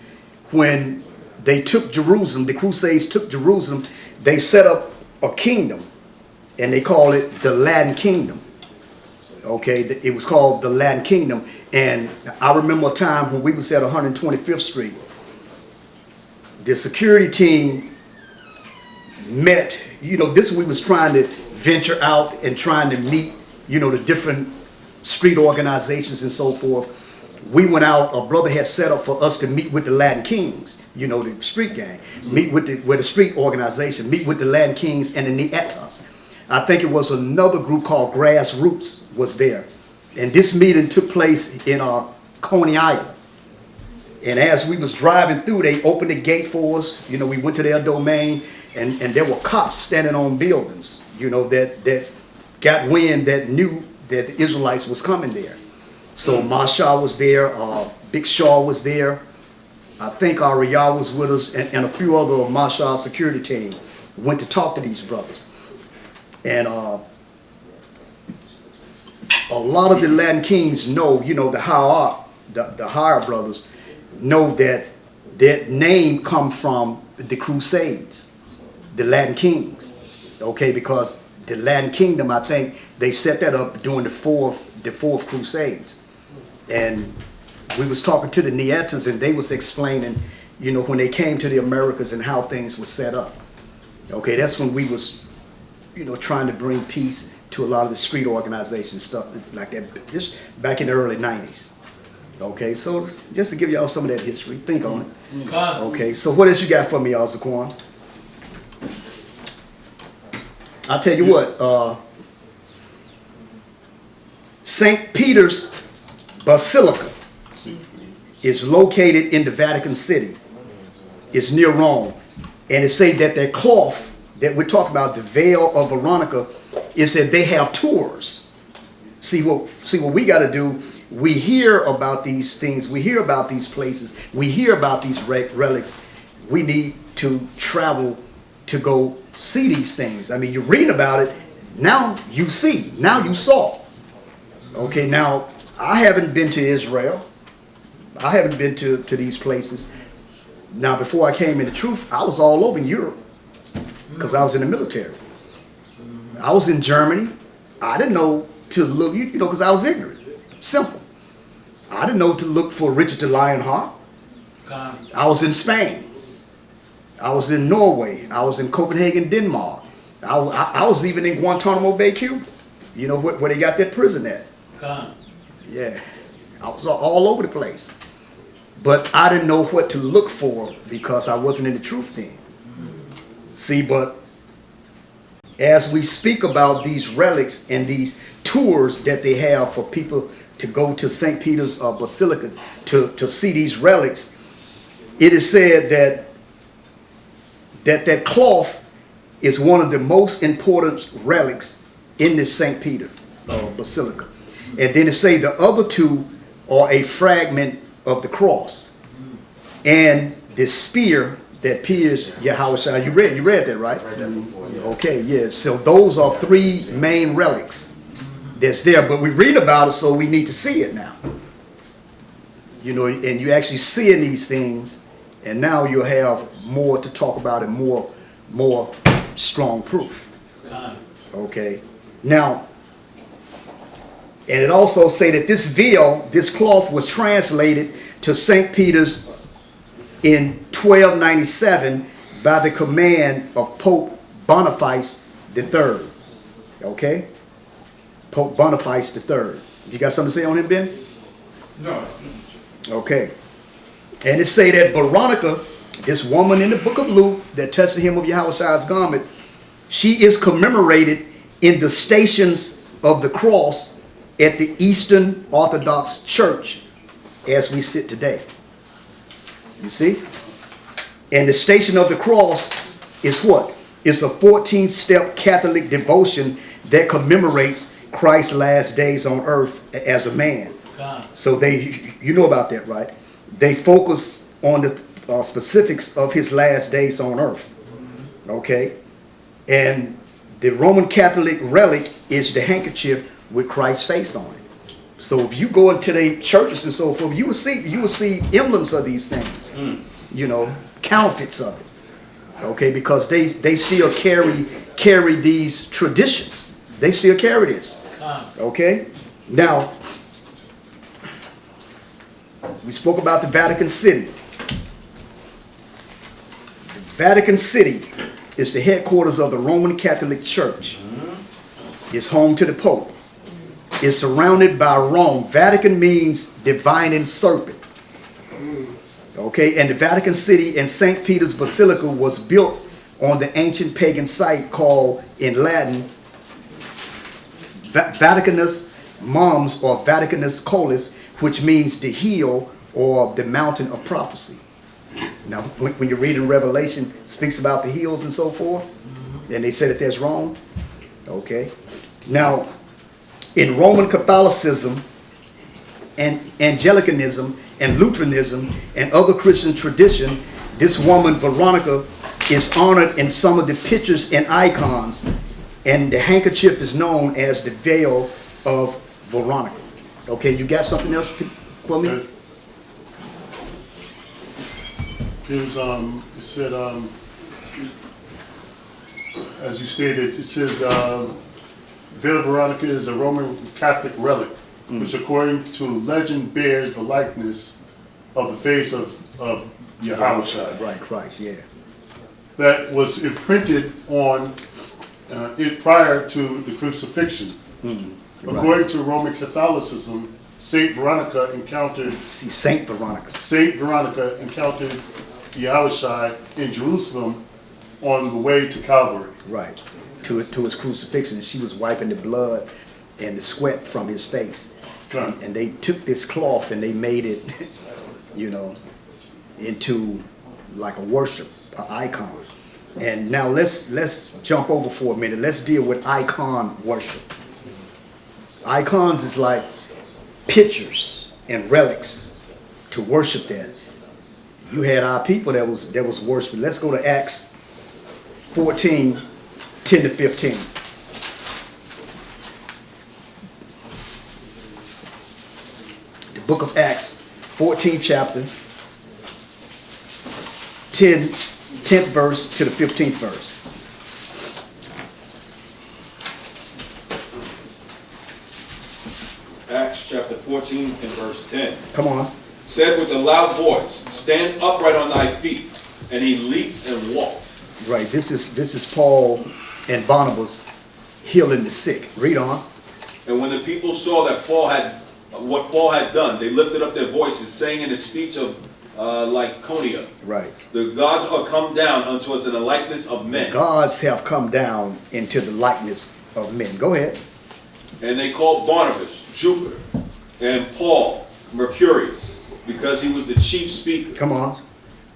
when they took Jerusalem, the crusades took Jerusalem, they set up a kingdom, and they call it the Latin Kingdom. Okay, it was called the Latin Kingdom, And I remember a time when we was at 125th Street. The security team met, this we was trying to venture out and trying to meet, the different street organizations and so forth. We went out, a brother had set up for us to meet with the Latin Kings, the street gang, meet with the street organization, meet with the Latin Kings and the Nietas. I think it was another group called Grassroots was there. And this meeting took place in Coney Island. And as we was driving through, they opened the gate for us. We went to their domain, and there were cops standing on buildings, that got wind, that knew that the Israelites was coming there. So Marshall was there, Big Shaw was there. I think Ariyah was with us, and a few other of Marshall's security team went to talk to these brothers. And a lot of the Latin Kings know, the higher brothers know that their name come from the Crusades, the Latin Kings, okay, because the Latin Kingdom, I think they set that up during the fourth Crusades. And we was talking to the Nietas, and they was explaining, when they came to the Americas and how things were set up. Okay, that's when we was, trying to bring peace to a lot of the street organization stuff like that, just back in the early 90s. Okay, so just to give y'all some of that history, think on it. Okay, so what else you got for me, y'all, Zaquan? I'll tell you what, St. Peter's Basilica is located in the Vatican City. It's near Rome. And it say that that cloth that we're talking about, the veil of Veronica, is that they have tours. See what we got to do. We hear about these things. We hear about these places. We hear about these relics. We need to travel to go see these things. I mean, you read about it. Now you see. Now you saw. Okay, now I haven't been to Israel. I haven't been to these places. Now, before I came into truth, I was all over in Europe because I was in the military. I was in Germany. I didn't know to look, because I was ignorant. Simple. I didn't know to look for Richard the Lionheart. I was in Spain. I was in Norway. I was in Copenhagen, Denmark. I was even in Guantanamo Bay, Cuba. Where they got that prison at. Yeah. I was all over the place. But I didn't know what to look for because I wasn't in the truth then. See, but as we speak about these relics and these tours that they have for people to go to St. Peter's Basilica to see these relics, it is said that cloth is one of the most important relics in this St. Peter Basilica. And then it say the other two are a fragment of the cross and the spear that pierced Yahushua. You read that, right? Okay, yeah. So those are three main relics that's there. But we read about it, so we need to see it now. And you actually seeing these things, and now you'll have more to talk about and more strong proof. Okay. Now, and it also say that this veil, this cloth, was translated to St. Peter's in 1297 by the command of Pope Boniface III. Okay? Pope Boniface III. You got something to say on him, Ben? No. Okay. And it say that Veronica, this woman in the book of Luke that touched the hem of Yahushua's garment, she is commemorated in the Stations of the Cross at the Eastern Orthodox Church as we sit today. You see? And the Station of the Cross is what? It's a 14-step Catholic devotion that commemorates Christ's last days on earth as a man. So you know about that, right? They focus on the specifics of his last days on earth. Okay? And the Roman Catholic relic is the handkerchief with Christ's face on it. So if you go into the churches and so forth, you will see emblems of these things. Counterfeits of it. Okay, because they still carry these traditions. They still carry this. Okay? Now, We spoke about the Vatican City. The Vatican City is the headquarters of the Roman Catholic Church. It's home to the Pope. It's surrounded by Rome. Vatican means divining serpent. Okay, and the Vatican City and St. Peter's Basilica was built on the ancient pagan site called, in Latin, Vaticanus Mons or Vaticanus Colis, which means the hill or the mountain of prophecy. Now, when you read in Revelation, it speaks about the hills and so forth, and they said that that's wrong. Okay. Now, in Roman Catholicism and Anglicanism and Lutheranism and other Christian tradition, this woman, Veronica, is honored in some of the pictures and icons, and the handkerchief is known as the veil of Veronica. Okay, you got something else for me? Here's, it said, as you stated, it says, Veil of Veronica is a Roman Catholic relic, which according to legend bears the likeness of the face of Yahushua. Right, Christ, yeah. That was imprinted on it prior to the crucifixion. According to Roman Catholicism, Saint Veronica encountered Saint Veronica encountered Yahushua in Jerusalem on the way to Calvary. Right, to his crucifixion. She was wiping the blood and the sweat from his face. Right. And they took this cloth and they made it, into like a worship, an icon. And now let's jump over for a minute. Let's deal with icon worship. Icons is like pictures and relics to worship that. You had our people that was worshiping. Let's go to Acts 14, 10 to 15. The book of Acts, 14th chapter, 10th verse to the 15th verse. Acts chapter 14 and verse 10. Come on. Said with a loud voice, stand upright on thy feet. And he leaped and walked. Right, this is Paul and Barnabas healing the sick. Read on. And when the people saw that what Paul had done, they lifted up their voices, saying in the speech of Lycaonia, Right. the gods are come down unto us in the likeness of men. Gods have come down into the likeness of men. Go ahead. And they called Barnabas Jupiter, and Paul Mercurius, because he was the chief speaker. Come on.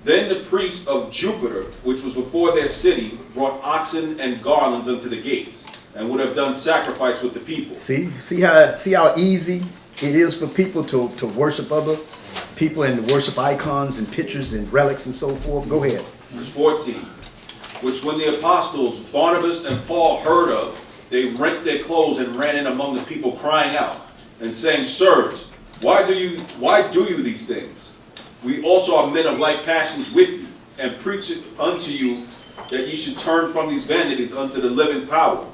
Then the priests of Jupiter, which was before their city, brought oxen and garlands unto the gates, and would have done sacrifice with the people. See how easy it is for people to worship other people and to worship icons and pictures and relics and so forth. Go ahead. Verse 14, which when the apostles Barnabas and Paul heard of, they rent their clothes and ran in among the people, crying out and saying, Sirs, why do you these things? We also are men of like passions with you, and preach it unto you that ye should turn from these vanities unto the living power,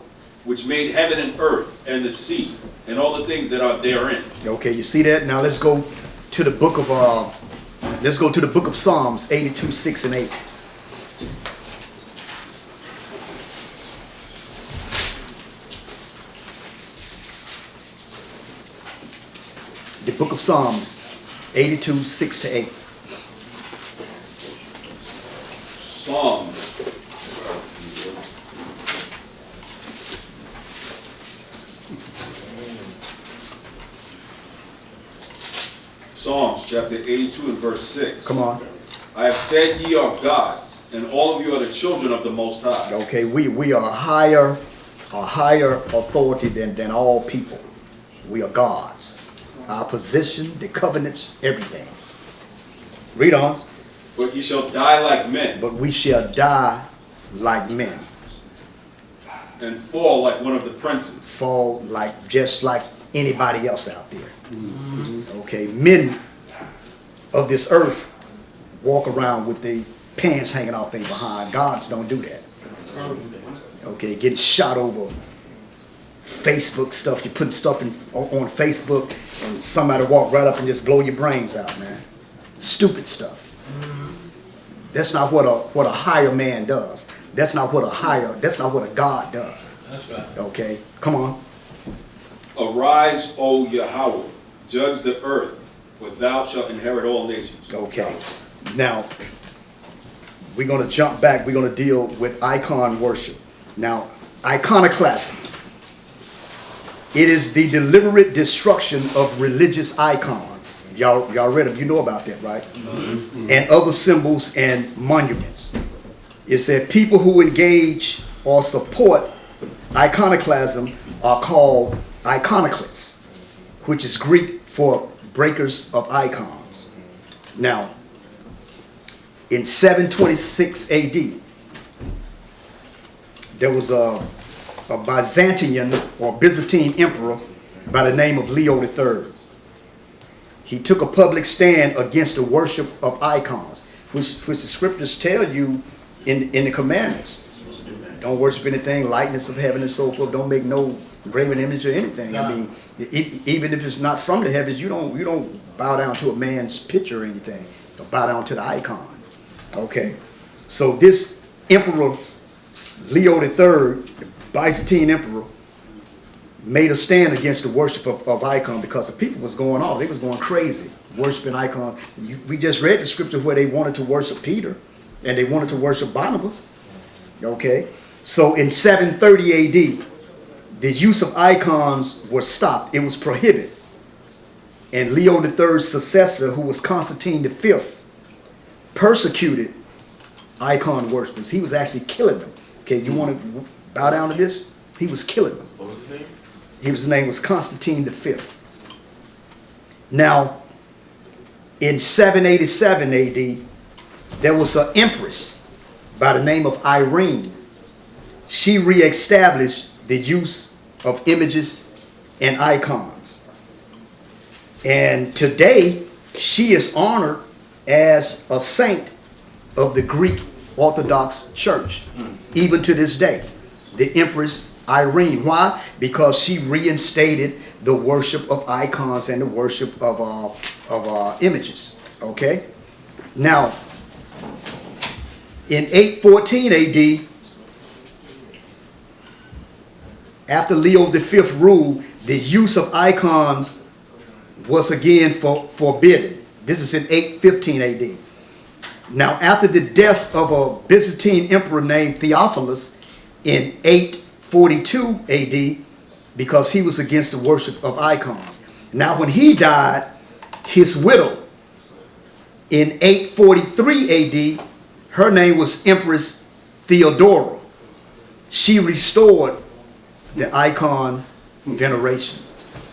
which made heaven and earth and the sea and all the things that are therein. Okay, you see that? Now let's go to the book of Psalms 82, 6 and 8. The book of Psalms 82, 6 to 8. Psalms. Psalms chapter 82 and verse 6. Come on. I have said ye are gods, and all of you are the children of the Most High. Okay, we are a higher authority than all people. We are gods. Our position, the covenants, everything. Read on. But ye shall die like men. But we shall die like men. And fall like one of the princes. Fall just like anybody else out there. Okay, men of this earth walk around with their pants hanging off their behind. Gods don't do that. Okay, getting shot over Facebook stuff. You're putting stuff on Facebook, and somebody walk right up and just blow your brains out, man. Stupid stuff. That's not what a higher man does. That's not what a God does. That's right. Okay, come on. Arise, O Yahweh, judge the earth, for thou shalt inherit all nations. Okay, now we're going to jump back. We're going to deal with icon worship. Now, iconoclasm. It is the deliberate destruction of religious icons. Y'all read them. You know about that, right? Mm-hmm. And other symbols and monuments. It said people who engage or support iconoclasm are called iconoclasts, which is Greek for breakers of icons. Now, in 726 AD, there was a Byzantine or Byzantine emperor by the name of Leo III. He took a public stand against the worship of icons, which the scriptures tell you in the commandments. Don't worship anything, likeness of heaven and so forth. Don't make no graven image or anything. I mean, even if it's not from the heavens, you don't bow down to a man's picture or anything. You bow down to the icon. Okay, so this emperor Leo III, the Byzantine emperor, made a stand against the worship of icon because the people was going off. They was going crazy worshiping icons. We just read the scripture where they wanted to worship Peter and they wanted to worship Barnabas. Okay, so in 730 AD, the use of icons was stopped. It was prohibited. And Leo III's successor, who was Constantine V, persecuted icon worshippers. He was actually killing them. Okay, you want to bow down to this? He was killing them. What was his name? His name was Constantine V. Now, in 787 AD, there was an empress by the name of Irene. She reestablished the use of images and icons. And today, she is honored as a saint of the Greek Orthodox Church, even to this day. The Empress Irene. Why? Because she reinstated the worship of icons and the worship of images. Okay? Now, in 814 AD, after Leo V ruled, the use of icons was again forbidden. This is in 815 AD. Now, after the death of a Byzantine emperor named Theophilus in 842 AD, because he was against the worship of icons. Now, when he died, his widow in 843 AD, her name was Empress Theodora. She restored the icon veneration.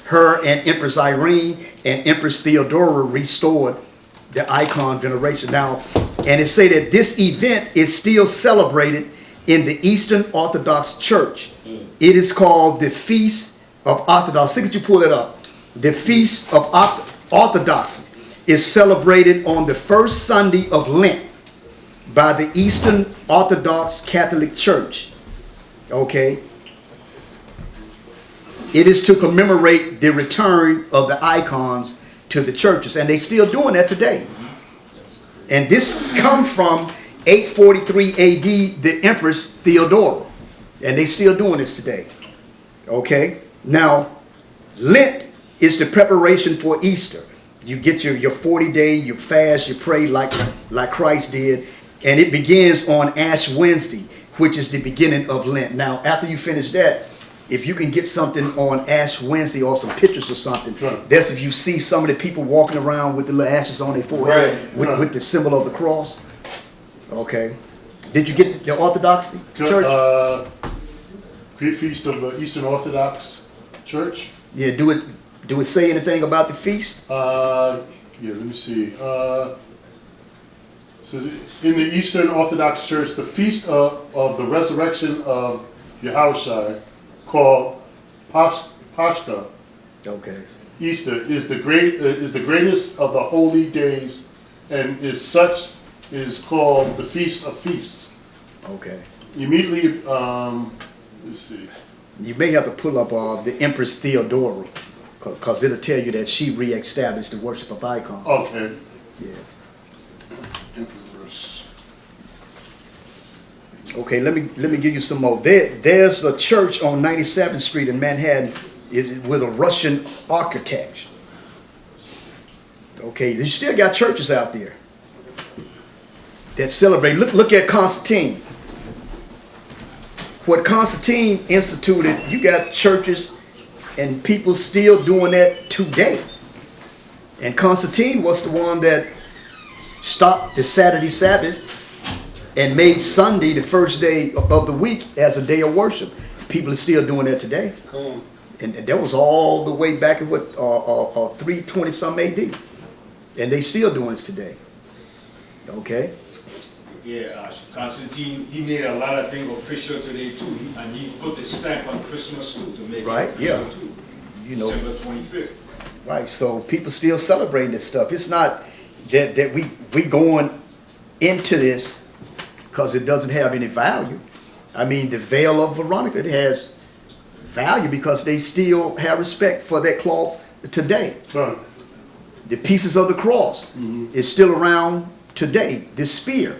Her and Empress Irene and Empress Theodora restored the icon veneration. Now, and it say that this event is still celebrated in the Eastern Orthodox Church. It is called the Feast of Orthodoxy. Could you pull it up? The Feast of Orthodoxy is celebrated on the first Sunday of Lent by the Eastern Orthodox Catholic Church. Okay? It is to commemorate the return of the icons to the churches, and they still doing that today. And this come from 843 AD, the Empress Theodora, and they still doing this today. Okay? Now, Lent is the preparation for Easter. You get your 40-day, you fast, you pray like Christ did, and it begins on Ash Wednesday, which is the beginning of Lent. Now, after you finish that, if you can get something on Ash Wednesday or some pictures or something, that's if you see some of the people walking around with the little ashes on their forehead with the symbol of the cross. Okay. Did you get the Orthodox Church? Great Feast of the Eastern Orthodox Church. Yeah, do it say anything about the feast? Yeah, let me see. So in the Eastern Orthodox Church, the Feast of the Resurrection of Yahushua, called Pashka, okay, Easter, is the greatest of the holy days, and is called the Feast of Feasts. Okay. Immediately, let's see. You may have to pull up the Empress Theodora, because it'll tell you that she reestablished the worship of icons. Okay. Yeah. Empress. Okay, let me give you some more. There's a church on 97th Street in Manhattan with a Russian architect. Okay, you still got churches out there that celebrate. Look at Constantine. What Constantine instituted, you got churches and people still doing that today. And Constantine was the one that stopped the Saturday Sabbath and made Sunday the first day of the week as a day of worship. People are still doing that today. Cool. And that was all the way back in 320 some AD. And they still doing this today. Okay? Yeah, Constantine, he made a lot of things official today too, and he put the stamp on Christmas too to make Right, it yeah. official too. You know, December 25th. right, so people still celebrating this stuff. It's not that we going into this because it doesn't have any value. I mean, the veil of Veronica, it has value because they still have respect for that cloth today. Right. The pieces of the cross is still around today. The spear,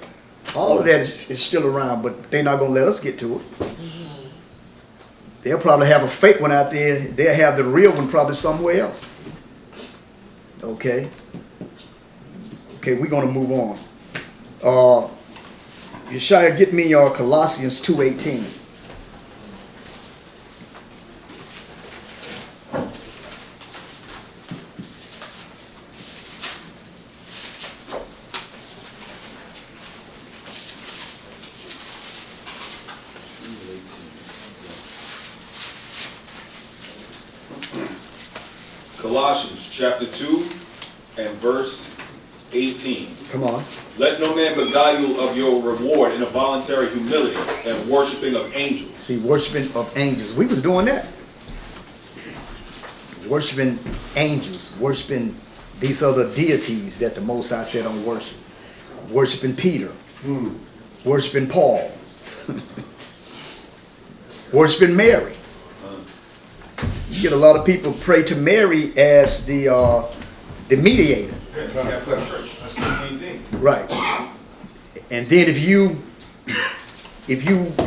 all of that is still around, but they're not going to let us get to it. They'll probably have a fake one out there. They'll have the real one probably somewhere else. Okay. Okay, we're going to move on. Yeshaya, get me Colossians 2:18. Colossians chapter 2 and verse 18. Come on. Let no man beguile you of your reward in a voluntary humility and worshiping of angels. See, worshiping of angels. We was doing that. Worshiping angels. Worshiping these other deities that the Most High said on worship. Worshiping Peter. Worshiping Paul. Worshiping Mary. You get a lot of people pray to Mary as the mediator. Yeah, Catholic Church, that's the main thing. Right. And then if you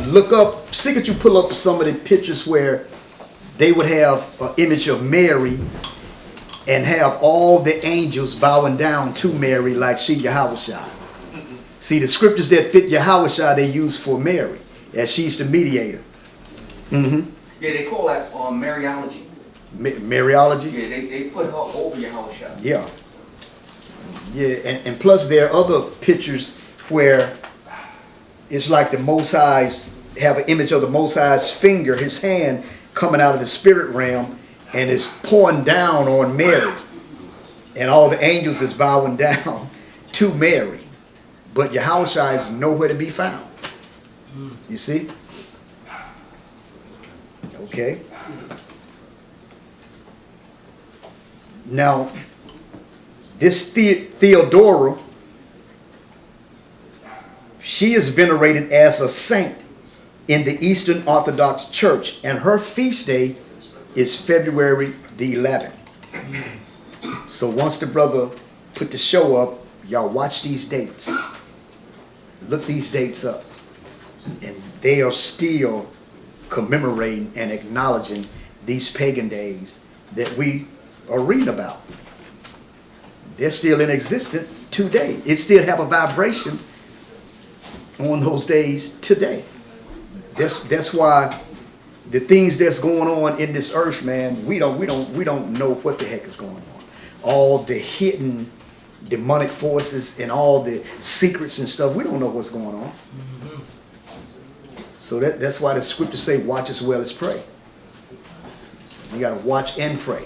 look up, see that you pull up some of the pictures where they would have an image of Mary and have all the angels bowing down to Mary like she Yahushua. See, the scriptures that fit Yahushua they use for Mary as she's the mediator. Yeah, they call that Mariology. Mariology? Yeah, they put her over Yahushua. Yeah. Yeah, and plus there are other pictures where it's like the Most High's, have an image of the Most High's finger, his hand coming out of the spirit realm, and it's pouring down on Mary. And all the angels is bowing down to Mary. But Yahushua is nowhere to be found. You see? Okay. Now, this Theodora, she is venerated as a saint in the Eastern Orthodox Church, and her feast day is February the 11th. So once the brother put the show up, y'all watch these dates. Look these dates up. And they are still commemorating and acknowledging these pagan days that we are reading about. They're still in existence today. It still have a vibration on those days today. That's why the things that's going on in this earth, man, we don't know what the heck is going on. All the hidden demonic forces and all the secrets and stuff, we don't know what's going on. So that's why the scriptures say, watch as well as pray. You got to watch and pray.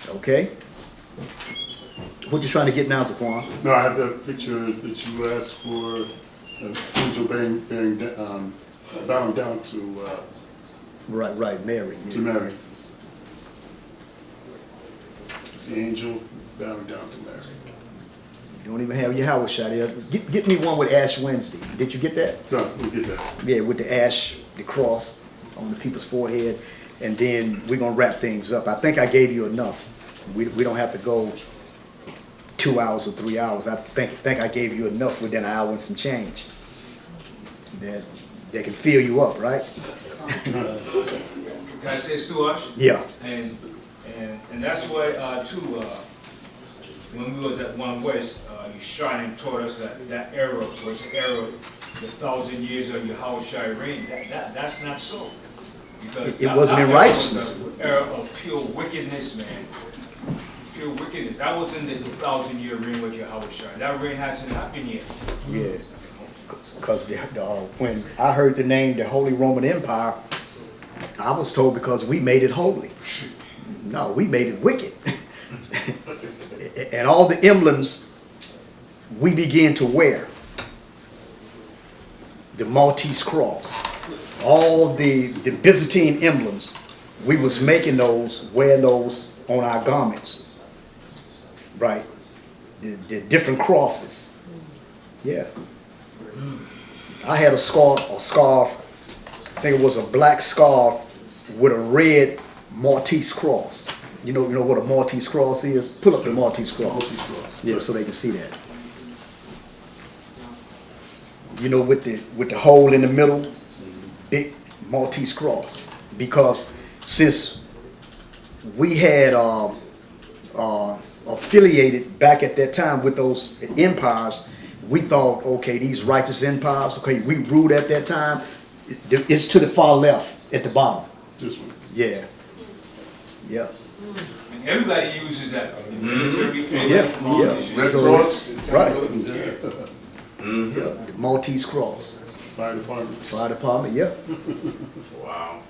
Okay? What you trying to get now, Zaquan? No, I have the picture that you asked for, angel bowing down to Right, Mary. to Mary. It's the angel bowing down to Mary. You don't even have your Howard shot here. Get me one with Ash Wednesday. Did you get that? No, we'll get that. Yeah, with the ash, the cross. on the people's forehead, and then we're gonna wrap things up. I think I gave you enough. We don't have to go 2 hours or 3 hours. I think I gave you enough within an hour and some change that can fill you up, right? Can I say this to us? Yeah. And that's why too. When we was at One West, you shining taught us that era was the era, the 1,000 years of Yahushua reign. That's not so. Because It wasn't in that righteousness. was the era of pure wickedness, man. Pure wickedness. That was in the 1,000-year reign with Yahushua. That reign hasn't happened yet. Yeah. Because when I heard the name the Holy Roman Empire, I was told because we made it holy. No, we made it wicked. And all the emblems we began to wear. The Maltese cross. All the Byzantine emblems, we was making those, wearing those on our garments. Right. The different crosses. Yeah. I had a scarf, I think it was a black scarf with a red Maltese cross. You know what a Maltese cross is? Pull up the Maltese cross. Maltese cross. Yeah, so they can see that. You know, with the hole in the middle, big Maltese cross. Because since we had affiliated back at that time with those empires, we thought, okay, these righteous empires, okay, we ruled at that time. It's to the far left at the bottom. This one. Yeah. Yeah. And everybody uses that in the military. Yeah. Red So, Cross. right. Yeah. Yeah. The Maltese cross. Fire department. Fire department, yeah. Wow.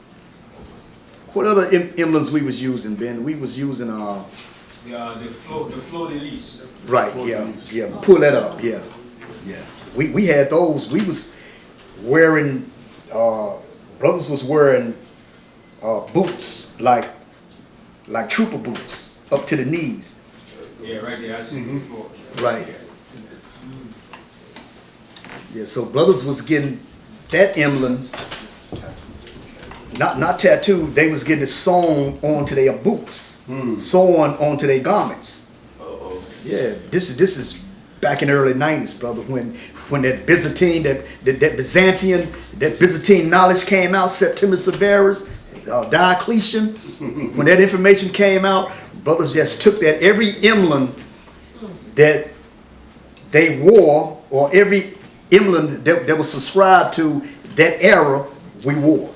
What other emblems we was using, Ben? We was using The flow de lis. right, yeah. Pull that up, yeah. Yeah. We had those. We was wearing brothers was wearing boots like trooper boots up to the knees. Yeah, right there. I see the floor. Right. Yeah, so brothers was getting that emblem, not tattooed, they was getting it sewn onto their boots, sewn onto their garments. Yeah, this is back in the early 90s, brother, when that Byzantine, that Byzantine knowledge came out, Septimus Severus, Diocletian, when that information came out, brothers just took that, every emblem that they wore, or every emblem that was subscribed to that era, we wore.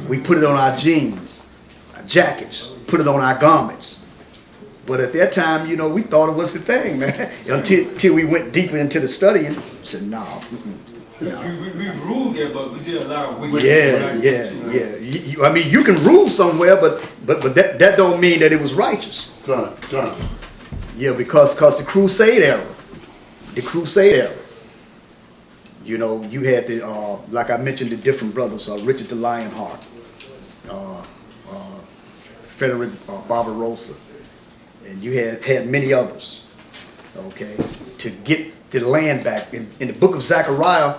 We put it on our jeans, our jackets, put it on our garments. But at that time, you know, we thought it was the thing, man. Until we went deeper into the study and said, no. We ruled there, but we did a lot of wicked Yeah. I mean, you can rule somewhere, but that don't mean that it was righteous. Done. Yeah, because the Crusade era, you know, you had the, like I mentioned, the different brothers, Richard the Lionheart, Frederick Barbarossa, and you had many others, okay, to get the land back. In the book of Zechariah,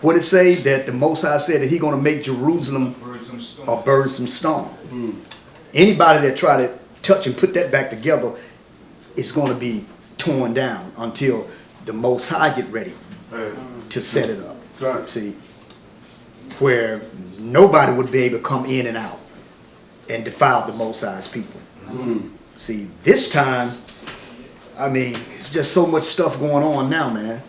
what did it say? That the Most High said that He's going to make Jerusalem a burdensome stone. Anybody that try to touch and put that back together is going to be torn down until the Most High get ready to set it up. Right. See, where nobody would be able to come in and out and defile the Most High's people. See, this time, I mean, it's just so much stuff going on now, man.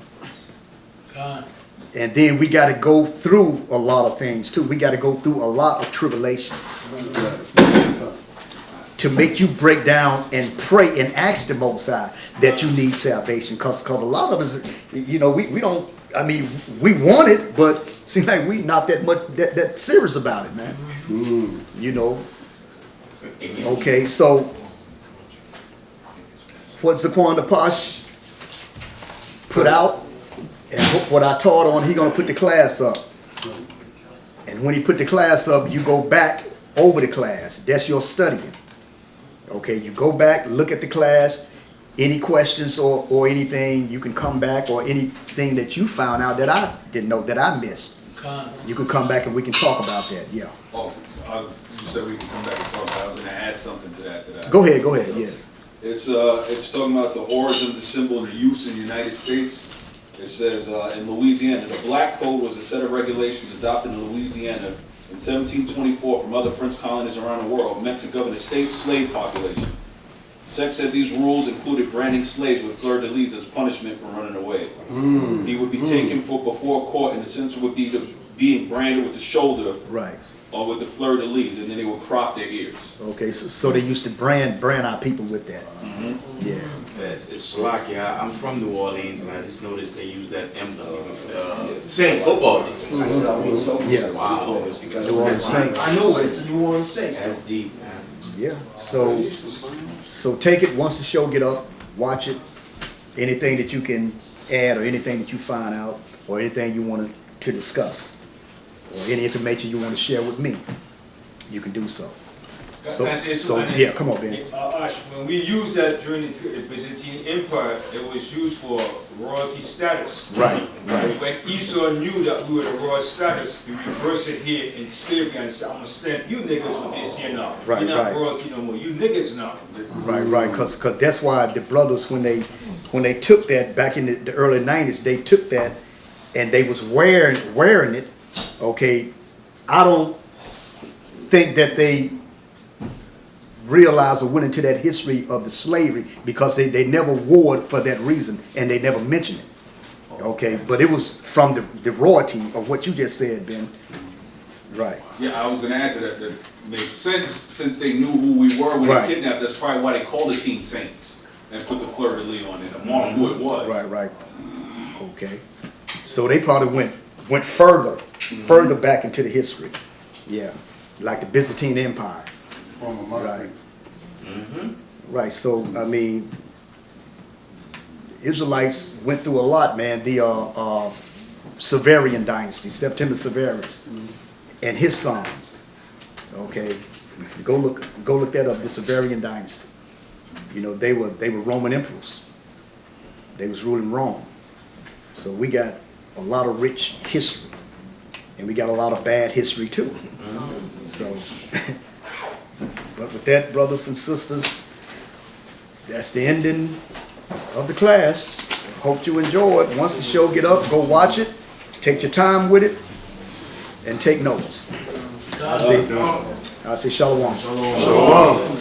And then we got to go through a lot of things too. We got to go through a lot of tribulation to make you break down and pray and ask the Most High that you need salvation. Because a lot of us, you know, we don't, I mean, we want it, but seems like we not that much that serious about it, man. You know. Okay, so what's the point of Posh put out? And what I taught on, he gonna put the class up. And when he put the class up, you go back over the class. That's your studying. Okay, you go back, look at the class. Any questions or anything, you can come back, or anything that you found out that I didn't know, that I missed. You can come back and we can talk about that, yeah. Oh, you said we could come back and talk about it. I was gonna add something to that. Go ahead, yes. It's talking about the origin of the symbol and the use in the United States. It says, in Louisiana, the Black Code was a set of regulations adopted in Louisiana in 1724 from other French colonies around the world, meant to govern the state's slave population. Sex said these rules included branding slaves with fleur-de-lis as punishment for running away. He would be taken before court, and the sentence would be being branded with the shoulder, Right. or with the fleur-de-lis, and then they would crop their ears. Okay, so they used to brand our people with that. Yeah. It's Slovakia. I'm from New Orleans, and I just noticed they use that emblem even for the same football team. Yeah. Wow. New Orleans Saints. I know it's a New Orleans Saints. That's deep, man. Yeah. So take it once the show get up, watch it. Anything that you can add or anything that you find out or anything you want to discuss or any information you want to share with me, you can do so. Yeah, come on, Ben. When we used that during the Byzantine Empire, it was used for royalty status. Right. When Esau knew that we were the royal status, he reversed it here in slavery and said, I'm gonna stamp you niggas with this here now. Right, You're not right. royalty no more. You niggas now. Right, because that's why the brothers, when they took that back in the early 90s, they took that and they was wearing it. Okay, I don't think that they realized or went into that history of the slavery because they never wore it for that reason and they never mentioned it. Okay, but it was from the royalty of what you just said, Ben. Right. Yeah, I was gonna add to that. That makes sense since they knew who we were when Right. they kidnapped. That's probably why they called the team Saints and put the fleur-de-lis on it, among who it was. Right. Okay. So they probably went further back into the history. Yeah, like the Byzantine Empire. Right. Right. So I mean, Israelites went through a lot, man. The Severian dynasty, September Severus, and his sons. Okay, go look that up. The Severian dynasty. You know, they were Roman emperors. They was ruling Rome. So we got a lot of rich history, and we got a lot of bad history too. So, but with that, brothers and sisters, that's the ending of the class. Hope you enjoyed. Once the show get up, go watch it. Take your time with it, and take notes. I say shalom. Shalom.